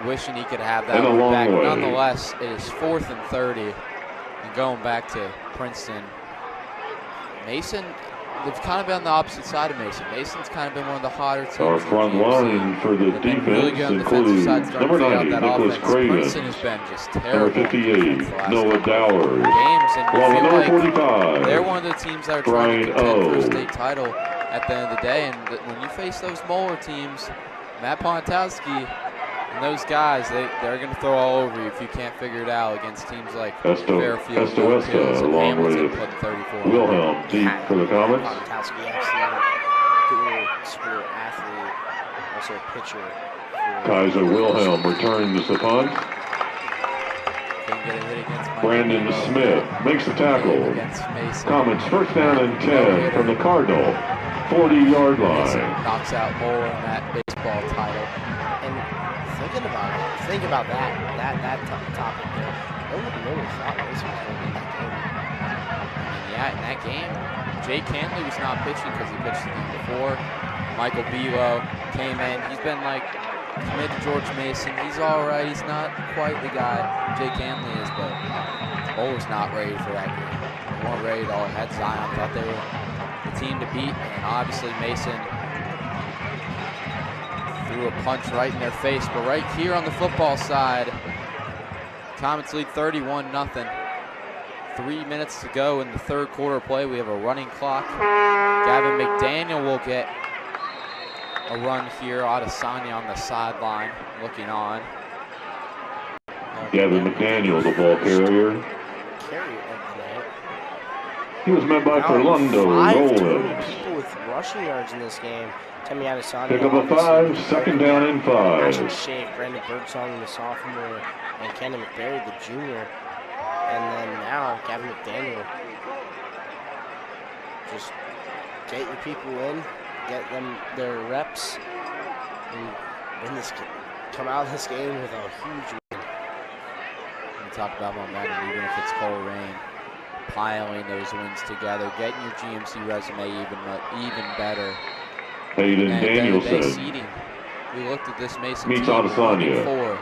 Wishing he could have that one back. Nonetheless, it is 4th and 30. And going back to Princeton, Mason, they've kind of been on the opposite side of Mason. Mason's kind of been one of the hotter teams. Our front line for the defense really includes number 90, Nicholas Craven. Princeton has been just terrible. Number 58, Noah Dowers. Games, and while feel number like 45, they're one of the teams that are trying to contend for a state title at the end of the day. And when you face those Moeller teams, Matt Pontowski and those guys, they're going to throw all over you if you can't figure it out against teams like Fairfield, Estoesta, along with Wilhelm deep for the Comets. Pontowski, actually dual sport athlete, also a pitcher. Kaiser Wilhelm returns the punt. Brandon Smith makes the tackle. Comets 1st down and 10 from the Cardinal 40-yard line. Knocks out Moeller in that baseball title. And think about that topic there. No one really thought this was going to be that game. Yeah, in that game, Jay Cantley was not pitching because he pitched the game before. Michael Belo came in. He's been like committed to George Mason. He's all right. He's not quite the guy Jay Cantley is, but Moeller's not ready for that game. They weren't ready at all. Had Zion. Thought they were the team to beat, and obviously Mason threw a punch right in their face. But right here on the football side, Comets lead 31-0. 3 minutes to go in the third quarter play. We have a running clock. Gavin McDaniel will get a run here. Adesanya on the sideline looking on. Gavin McDaniel, the ball carrier. He was met by Fernando Rollins. People with rushing yards in this game. Temi Adesanya. Pick up a 5, 2nd down and 5. Ashley Shea, Brandon Birdsong, the sophomore, and Kendon McBarry, the junior. And then now, Gavin McDaniel. Just get your people in, get them their reps, and win this game. Come out of this game with a huge win. We talk about momentum, even if it's Colerain. piling those wins together, getting your GMC resume even better. Hayden and Danielson seeding. We looked at this Mason meets team, Adesanya. 1-4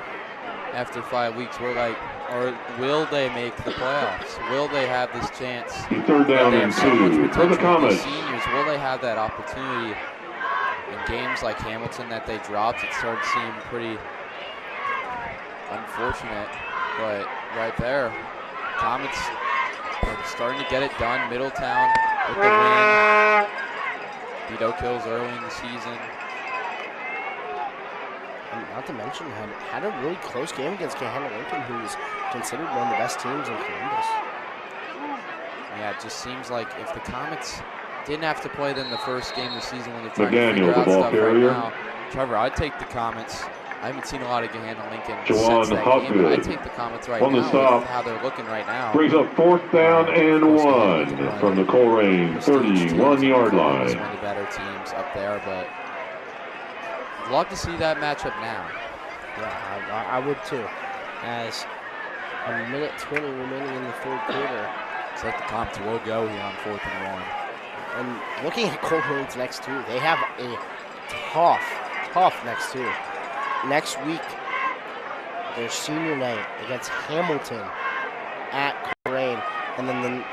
after 5 weeks. We're like, or will they make the playoffs? Will they have this chance? Third down and 2 for the Comets. Seniors, will they have that opportunity in games like Hamilton that they dropped? It started to seem pretty unfortunate, but right there, Comets are starting to get it done. Middletown with the win. Beat Oak Hills early in the season. And not to mention, had a really close game against Gahanna Lincoln, who is considered one of the best teams in Columbus. Yeah, it just seems like if the Comets didn't have to play them the first game of the season when they're trying McDaniel, to figure out the ball stuff carrier. right now, Trevor, I'd take the Comets. I haven't seen a lot of Gahanna Lincoln Jawan since that Hopgood game, but I'd take the Comets right on the now stop. with how they're looking right now. Brings up 4th down and 1 from the Colerain 31-yard One of line. the better teams up there, but I'd love to see that matchup now. Yeah, I would too. As a minute 20 remaining in the third quarter. It's like the Comets will go here on 4th and 1. And looking at Colerain's next two, they have a tough next two. Next week, their senior night against Hamilton at Colerain, and then the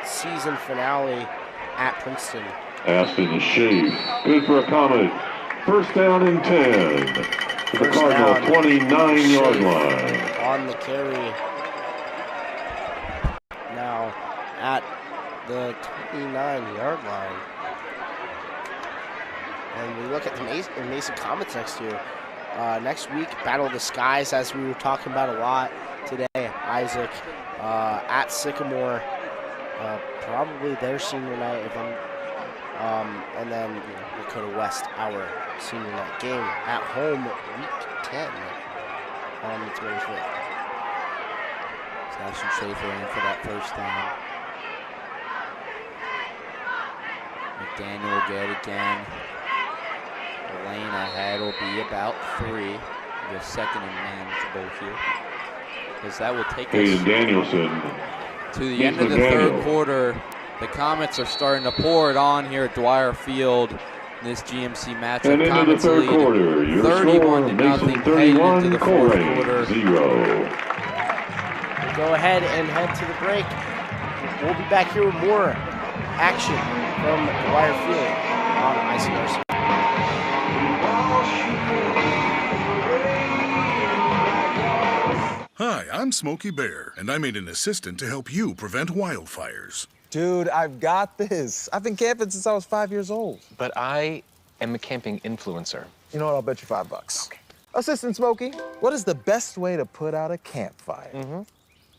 season finale at Princeton. Aston Shave, good for a Comet. 1st down and 10. The Cardinal 29-yard line. On the carry. Now at the 29-yard line. And we look at the Mason Comets next year. Next week, Battle of the Skies, as we were talking about a lot today. Isaac at Sycamore, probably their senior night, if I'm, and then Dakota West, our senior night game at home, week 10 on the 25th. Ashton Schaefer in for that 1st down. McDaniel will get it again. The lane ahead will be about 3. The 2nd and manageable here. Because that will take Hayden us Danielson to the end of the third quarter. The Comets are starting to pour it on here at Dwyer Field in this GMC matchup. And into Comets the third lead quarter, your 31 to score, nothing. Mason Heading 31, into the fourth Colerain quarter. 0. Go ahead and head to the break. We'll be back here with more action from Dwyer Field on ICRC. Hi, I'm Smokey Bear, and I made an assistant to help you prevent wildfires. Dude, I've got this. I've been camping since I was 5 years old. But I am a camping influencer. You know what? I'll bet you $5. Okay. Assistant Smokey, what is the best way to put out a campfire?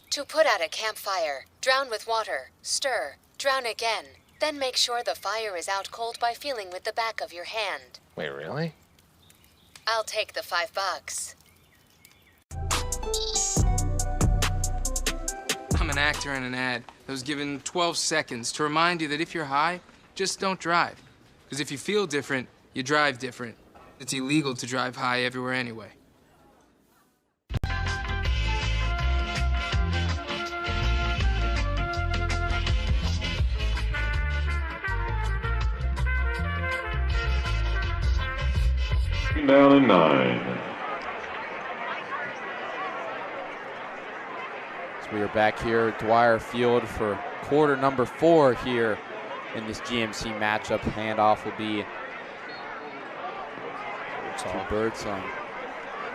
To put out a campfire, drown with water, stir, drown again. Then make sure the fire is out cold by feeling with the back of your hand. Wait, really? I'll take the $5. I'm an actor in an ad that was given 12 seconds to remind you that if you're high, just don't drive. Because if you feel different, you drive different. It's illegal to drive high everywhere anyway. Down and 9. So we are back here at Dwyer Field for quarter number 4 here in this GMC matchup. Handoff will be to Birdsong.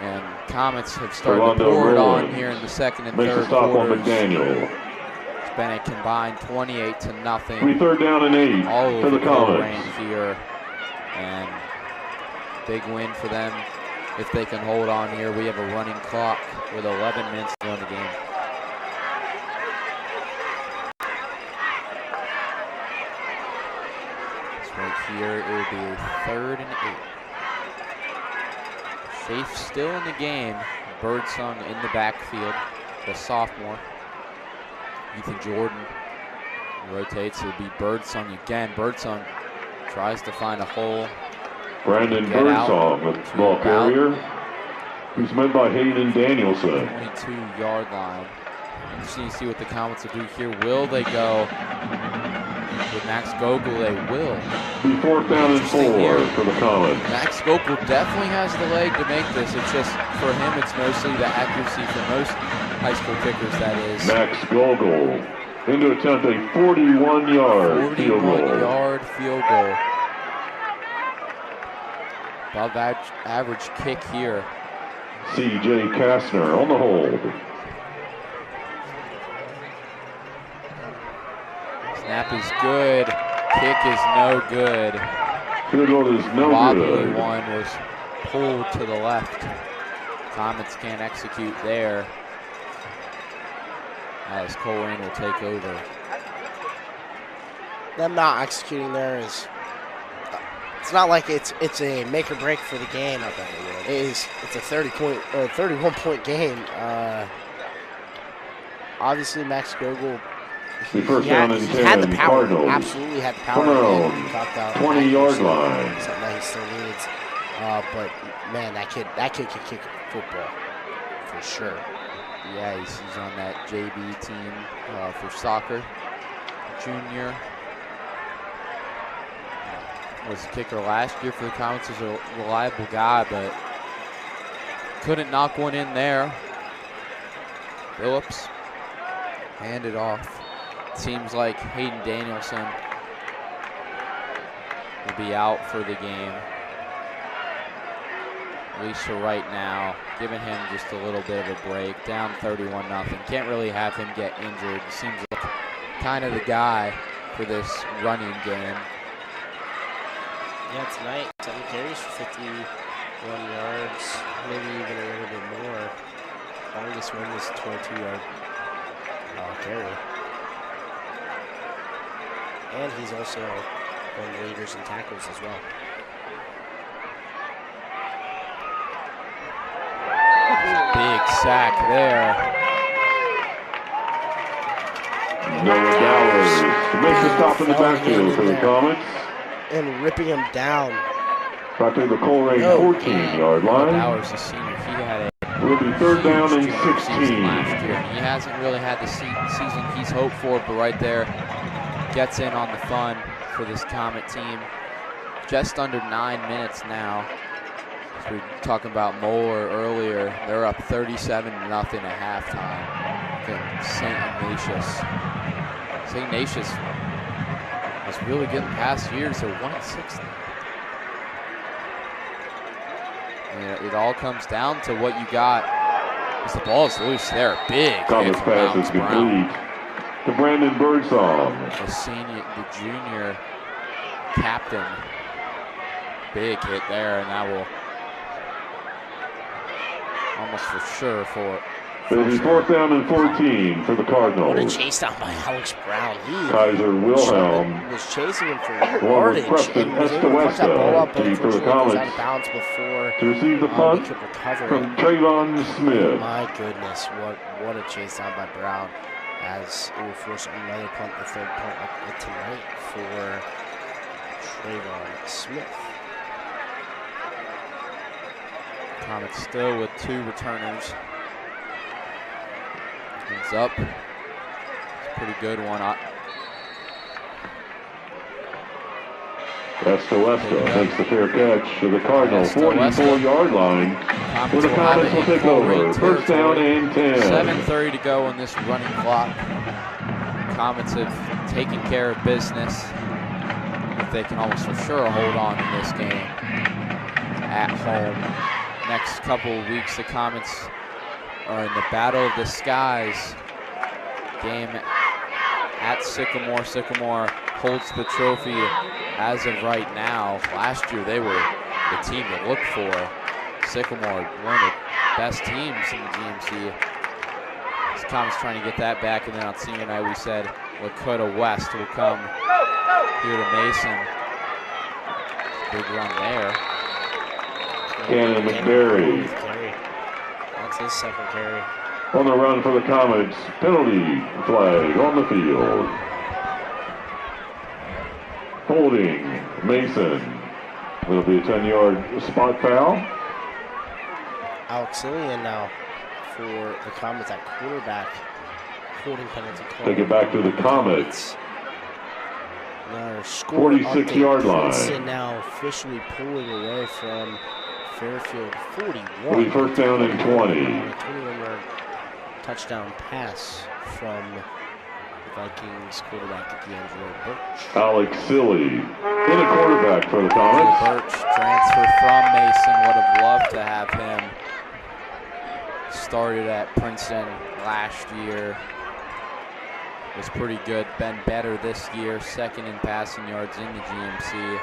And Comets have started to pour it on here in the 2nd and 3rd quarters. It's been a combined 28 to nothing. 3rd down and 8 all for over the Comets. Colerain here. And big win for them if they can hold on here. We have a running clock with 11 minutes to go in the game. So right here, it will be a 3rd and 8. Shafe still in the game. Birdsong in the backfield, the sophomore. Ethan Jordan rotates. It'll be Birdsong again. Birdsong tries to find a hole. Brandon Birdsong with ball carrier, who's met by Hayden Danielson. 22-yard line. Interesting to see what the Comets will do here. Will they go with Max Gogol? They will. The 4th down and 4 for the Comets. Max Gogol definitely has the leg to make this. It's just, for him, it's mostly the accuracy for most high school kickers, that is. Max Gogol in to attempt a 41-yard field goal. 41-yard field goal. Above average kick here. C.J. Kastner on the hold. Snap is good. Kick is no good. Field goal is no Wobbly good. one was pulled to the left. Comets can't execute there, as Colerain will take over. Them not executing there is, it's not like it's a make or break for the game. It's a 31-point game. Obviously, Max Gogol, The first down and 10, had the power. Cardinals. Absolutely had the power. From their own 20-yard line. Something that he still needs. But man, that kid could kick football for sure. Yeah, he's on that JV team for soccer. Junior. Was the kicker last year for the Comets. Was a reliable guy, but couldn't knock one in there. Phillips handed off. Seems like Hayden Danielson will be out for the game. At least for right now, giving him just a little bit of a break. Down 31-0. Can't really have him get injured. Seems like kind of the guy for this running game. Yeah, tonight, 7 carries for 51 yards, maybe even a little bit more. Longest one was a 22-yard carry. And he's also one of the leaders in tackles as well. Big sack there. Noah Dowers makes a stop in the backfield for the Comets. And ripping him down. Back to the Colerain 14-yard line. Dowers, the senior, he had a will be 3rd down and 16. Last year. He hasn't really had the season he's hoped for, but right there gets in on the fun for this Comet team. Just under 9 minutes now. As we were talking about Moeller earlier, they're up 37-0 at halftime. St. Ignatius. St. Ignatius was really good in past years. They're 1-6. It all comes down to what you got. As the ball is loose there, big. Comets pass is complete to Brandon Birdsong. The junior captain. Big hit there, and that will almost for sure for. It'll be 4th down and 14 for the Cardinals. What a chase down by Alex Brown. Kaiser Wilhelm was chasing him for along with yardage Preston and was able to punch that ball up, but for the unfortunately it goes out Comets of bounds before to receive the punt from Trayvon Smith. My goodness, what a chase down by Brown, as it will force another punt, the 3rd punt of tonight for Trayvon Smith. Comets still with 2 returners. He's up. It's a pretty good one. Estewesta makes the fair catch to the Cardinals 44-yard line. Where the Comets will take over. 1st down and 10. 7:30 to go on this running clock. Comets have taken care of business. If they can almost for sure hold on in this game at home. Next couple of weeks, the Comets are in the Battle of the Skies game at Sycamore. Sycamore holds the trophy as of right now. Last year, they were the team to look for. Sycamore, one of the best teams in the GMC. This Comets trying to get that back, and then on senior night, we said Lakota West will come here to Mason. Big run there. Cannon McBurry. That's his 2nd carry. On the run for the Comets. Penalty flag on the field. Holding Mason. Will be a 10-yard spot foul. Auxilian now for the Comets at quarterback. holding penalty call. Take it back to the Comets. 46-yard line. Princeton now officially pulling away from Fairfield 41. It'll be first down and 20. A 21-yard touchdown pass from the Vikings quarterback D'Angelo Birch. Alex Silly, in a quarterback for the Comets. Birch transfer from Mason. Would have loved to have him. Started at Princeton last year. Was pretty good. Been better this year. Second in passing yards in the GMC.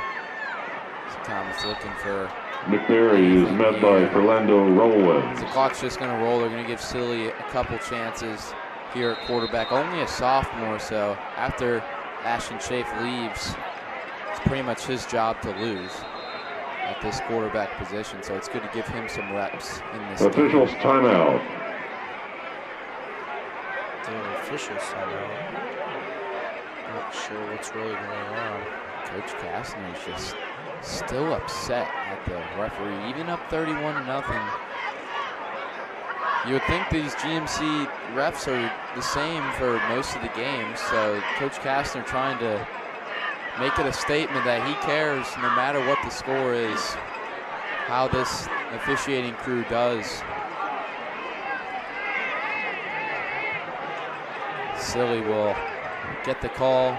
So Comets looking for. McBary is met by Fernando Rowlands. The clock's just going to roll. They're going to give Silly a couple chances here at quarterback. Only a sophomore, so after Ashton Chafe leaves, it's pretty much his job to lose at this quarterback position. So it's good to give him some reps in this Officials game. timeout. The officials timeout. Not sure what's really going on. Coach Kastner is just still upset at the referee, even up 31-0. You would think these GMC refs are the same for most of the games, so Coach Kastner trying to make it a statement that he cares no matter what the score is, how this officiating crew does. Silly will get the call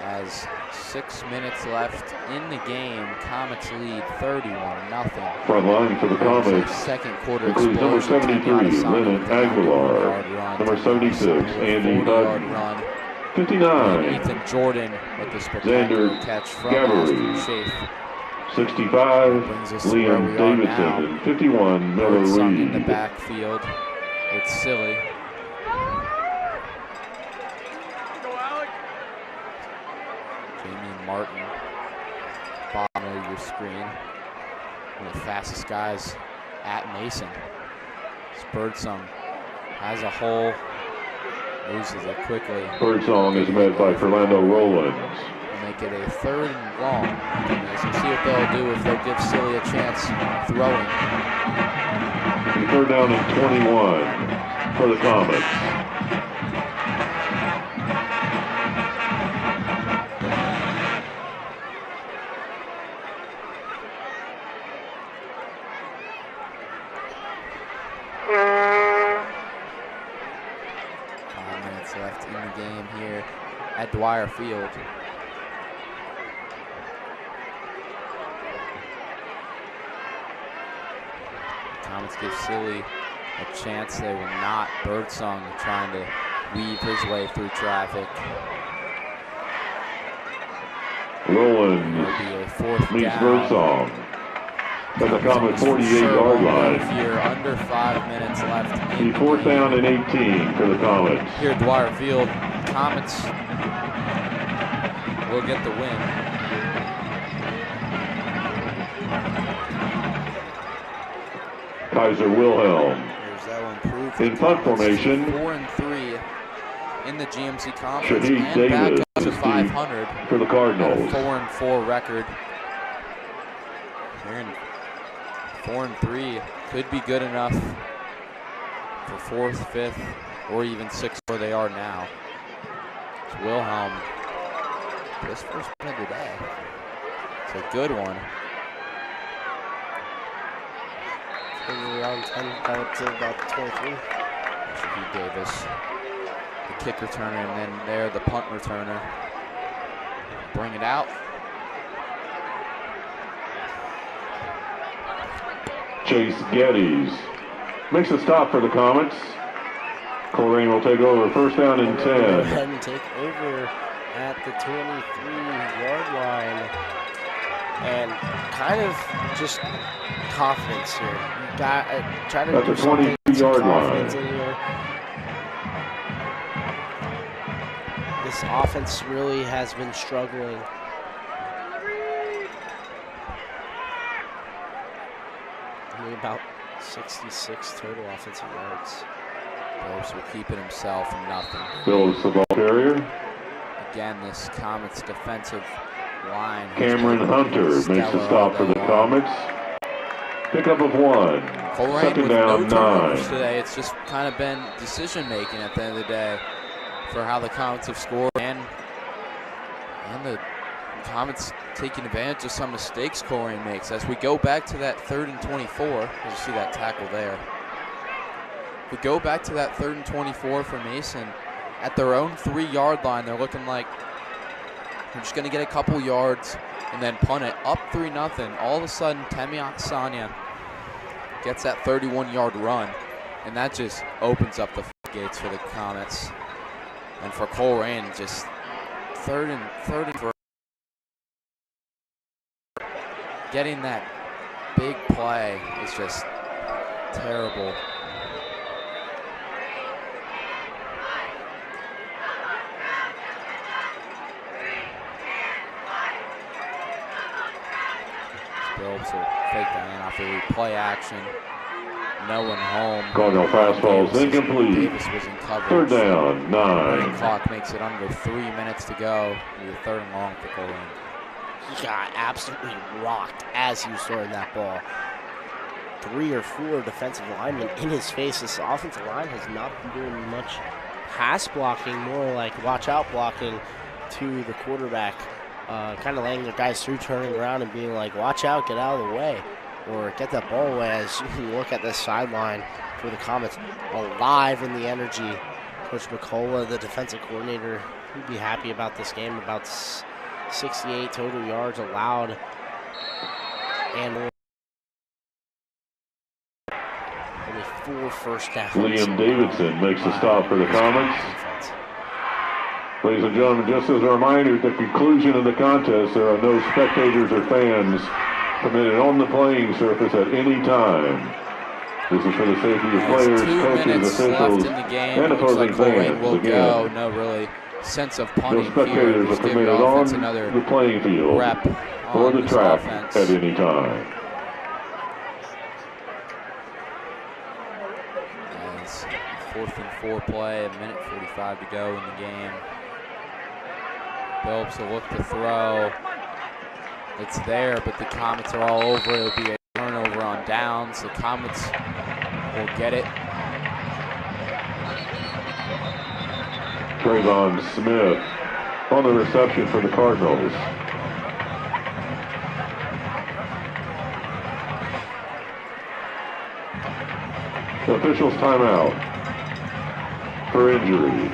as 6 minutes left in the game. Comets lead 31-0. Front line for the Comets. Second quarter includes number 73, Lennon Aguilar. Number 76, Andy Bud. 59, Ethan Jordan with the spectacular catch from Ashton Chafe. 65, Liam Davidson. And 51, Miller Reed. In the backfield with Silly. Martin, bottom of your screen. One of the fastest guys at Mason. Birdsong has a hole, loses it quickly. Birdsong is met by Fernando Rowlands. Make it a 3rd and long. Mason. See what they'll do if they'll give Silly a chance throwing. 3rd down and 21 for the Comets. Left in the game here at Dwyer Field. Comets give Silly a chance. They will not. Birdsong trying to weave his way through traffic. Rowlands meets Birdsong at the Comet 48-yard line. Here, under 5 minutes left. The 4th down and 18 for the Comets. Here at Dwyer Field, Comets will get the win. Kaiser Wilhelm in punt formation. 4-3 in the GMC conference. Shaheed and Davis back up to 500 for the Cardinals. 4-4 record. They're in 4-3 could be good enough for 4th, 5th, or even 6th where they are now. It's Wilhelm. His first win of the day. It's a good one. Around 10, down to about 23. Shaheed Davis, the kick returner, and then there the punt returner. Bring it out. Chase Geddes makes a stop for the Comets. Colerain will take over 1st down and 10. Go ahead and take over at the 23-yard line. And kind of just confidence here. You got try to do something with some confidence in here. This offense really has been struggling. Only about 66 total offensive yards. Phillips will keep it himself and nothing. Phillips, the ball carrier. Again, this Comets defensive line. Cameron Hunter makes the stop for the Comets. Pickup of 1. Colerain Second with no down, turnovers 9. today. It's just kind of been decision-making at the end of the day for how the Comets have scored, and the Comets taking advantage of some mistakes Colerain makes. As we go back to that 3rd and 24, you see that tackle there. If we go back to that 3rd and 24 for Mason, at their own 3-yard line, they're looking like they're just going to get a couple yards and then punt it up 3-0. All of a sudden, Temi Oksanya gets that 31-yard run, and that just opens up the gates for the Comets. And for Colerain, just 3rd and 3. Getting that big play is just terrible. Phillips will fake that in off the play action. No one home. Cardinal fastball is incomplete. Davis was in coverage. 3rd down, 9. Running clock makes it under 3 minutes to go. With 3rd and long for Colerain. He got absolutely rocked as he was throwing that ball. 3 or 4 defensive linemen in his face. This offensive line has not been doing much pass blocking, more like watch out blocking to the quarterback. Kind of letting their guys through, turning around and being like, watch out, get out of the way, or get that ball away. As you look at this sideline for the Comets, alive in the energy. Coach McCullough, the defensive coordinator, he'd be happy about this game. About 68 total yards allowed, and only 4 first downs. Liam Davidson makes the stop for the Comets. Ladies and gentlemen, just as a reminder, at the conclusion of the contest, there are no spectators or fans permitted on the playing surface at any time. This is for the safety of players, coaches, officials, and opposing fans. Will go. No really sense of punting no spectators here. are permitted on the playing field or the track offense at any time. As 4th and 4 play, 1:45 to go in the game. Phillips will look to throw. It's there, but the Comets are all over. It'll be a turnover on downs. The Comets will get it. Trayvon Smith on the reception for the Cardinals. The officials timeout for injury.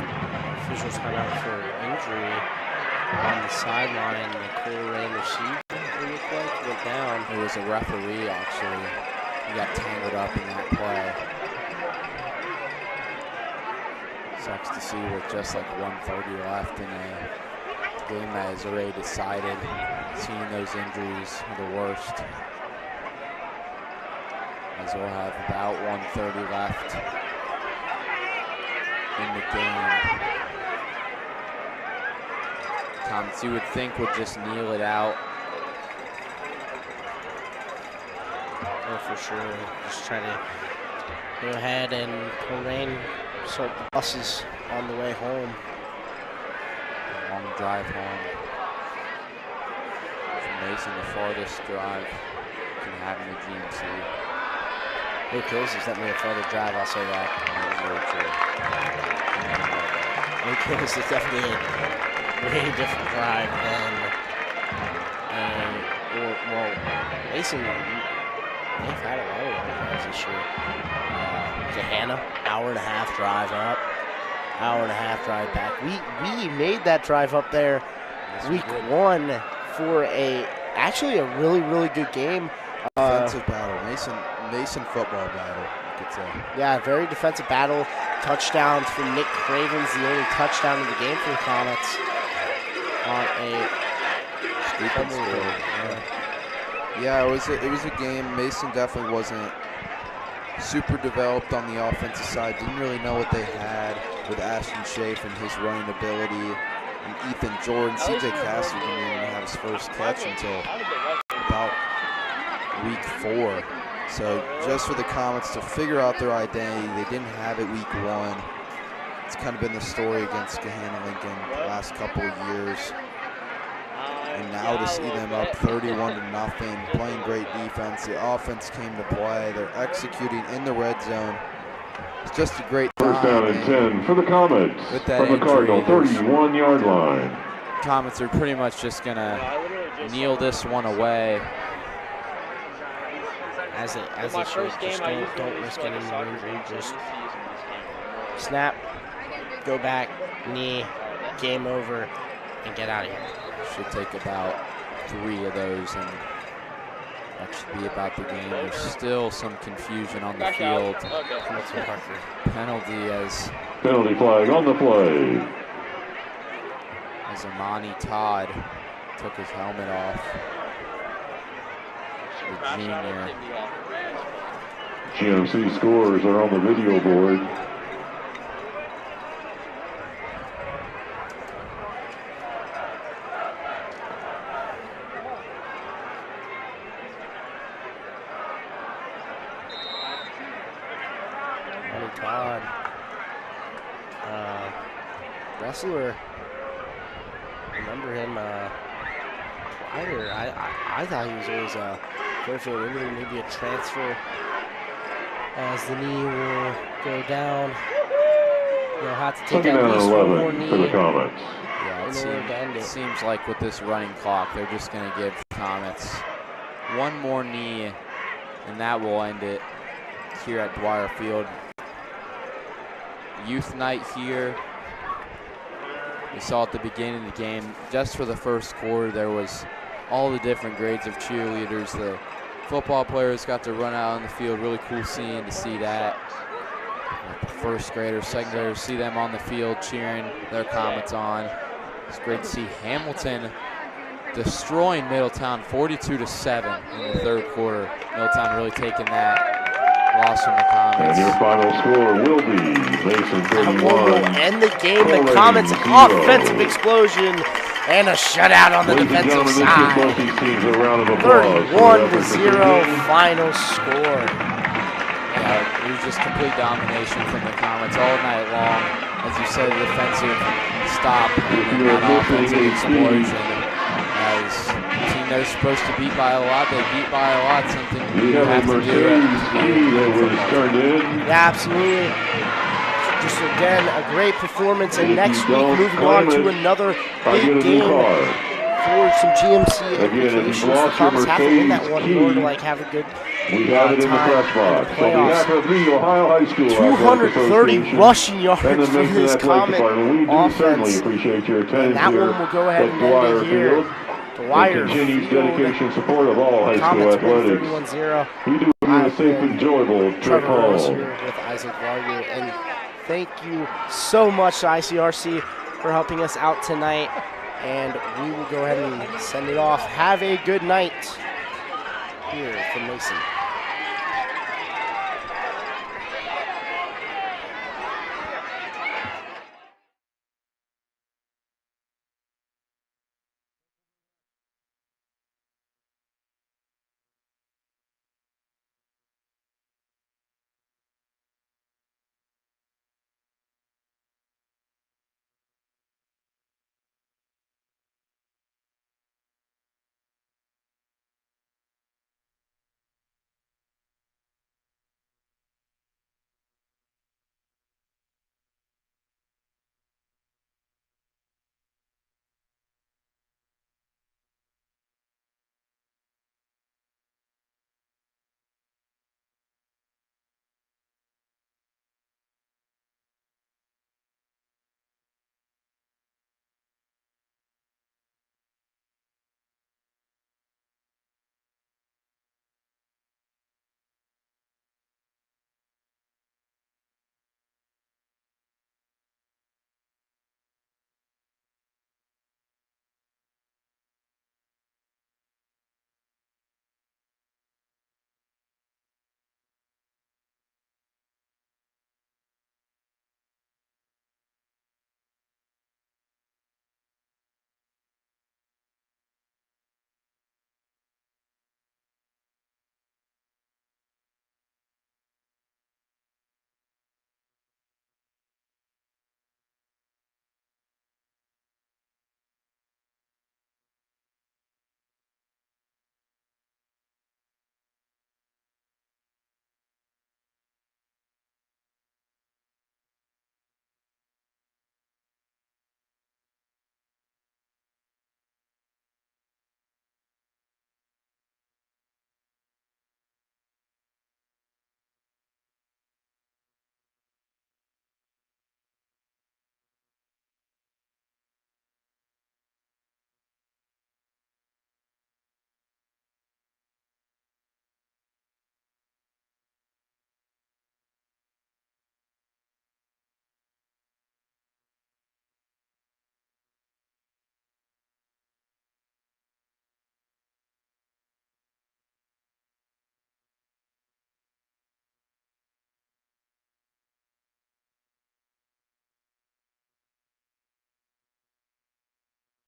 Officials timeout for injury on the sideline. The Colerain receiver, it looked like, went down. It was a referee, actually. He got tangled up in that play. Sucks to see with just like 1:30 left in a game that is already decided. Seeing those injuries are the worst. As we'll have about 1:30 left in the game. Comets, you would think, would just kneel it out. Oh, for sure. Just trying to go ahead and Colerain sold the buses on the way home. A long drive home. From Mason, the farthest drive you can have in the GMC. Hey, Kills is definitely a farther drive, I'll say that. Hey, Kills is definitely a way different drive than, Mason, they've had a lot of long drives this year. Gahanna, hour and a half drive up, hour and a half drive back. We made that drive up there week 1 for actually a really, really good game. Defensive battle, Mason football battle, you could say. Yeah, very defensive battle. Touchdowns from Nick Craven's the only touchdown of the game for the Comets on a Stupid score. Yeah, it was a game. Mason definitely wasn't super developed on the offensive side. Didn't really know what they had with Ashton Schaaf and his running ability. And Ethan Jordan, CJ Cassidy didn't even have his first catch until about week 4. So just for the Comets to figure out their identity, they didn't have it week 1. It's kind of been the story against Gahanna Lincoln the last couple of years. And now to see them up 31-0, playing great defense. The offense came to play. They're executing in the red zone. It's just a great time. First down and 10 for the Comets from the Cardinal 31-yard line. Comets are pretty much just going to kneel this one away. As it should, just don't risk any more injury. Just snap, go back, knee, game over, and get out of here. Should take about 3 of those, and that should be about the game. There's still some confusion on the field. Penalty flag on the play. As Amani Todd took his helmet off. The junior. GMC scores are on the video board. Todd, wrestler. Remember him, Ryder. I thought he was always a perfect, maybe a transfer as the knee will go down. You'll have to take at least one more knee for the Comets. Yeah, it seems like with this running clock, they're just going to give Comets one more knee, and that will end it here at Dwyer Field. Youth night here. We saw at the beginning of the game, just for the first quarter, there was all the different grades of cheerleaders. The football players got to run out on the field. Really cool scene to see that. The first graders, second graders, see them on the field cheering their Comets on. It's great to see Hamilton destroying Middletown 42-7 in the third quarter. Middletown really taking that loss from the Comets. And your final score will be Mason 31. Will end the game. The Comets offensive explosion and a shutout on the defensive side. 31-0 final score. Yeah, it was just complete domination from the Comets all night long. As you said, the defensive stop and that offensive explosion. As a team that is supposed to beat by a lot, they beat by a lot. Something we have to do. Yeah, absolutely. Just again, a great performance. And next week, moving on to another big game for some GMC implications. The Comets have to win that one in order to have a good we have it in the press box. On behalf of the Ohio High School 230 rushing yards for this Comet offense. Appreciate your attendance. And that one will go ahead and end it here. Dwyer continues dedication support of all high school athletics. 31-0. We do it a safe, enjoyable trip home. Here with Isaac Varga. And thank you so much to ICRC for helping us out tonight. And we will go ahead and send it off. Have a good night here from Mason.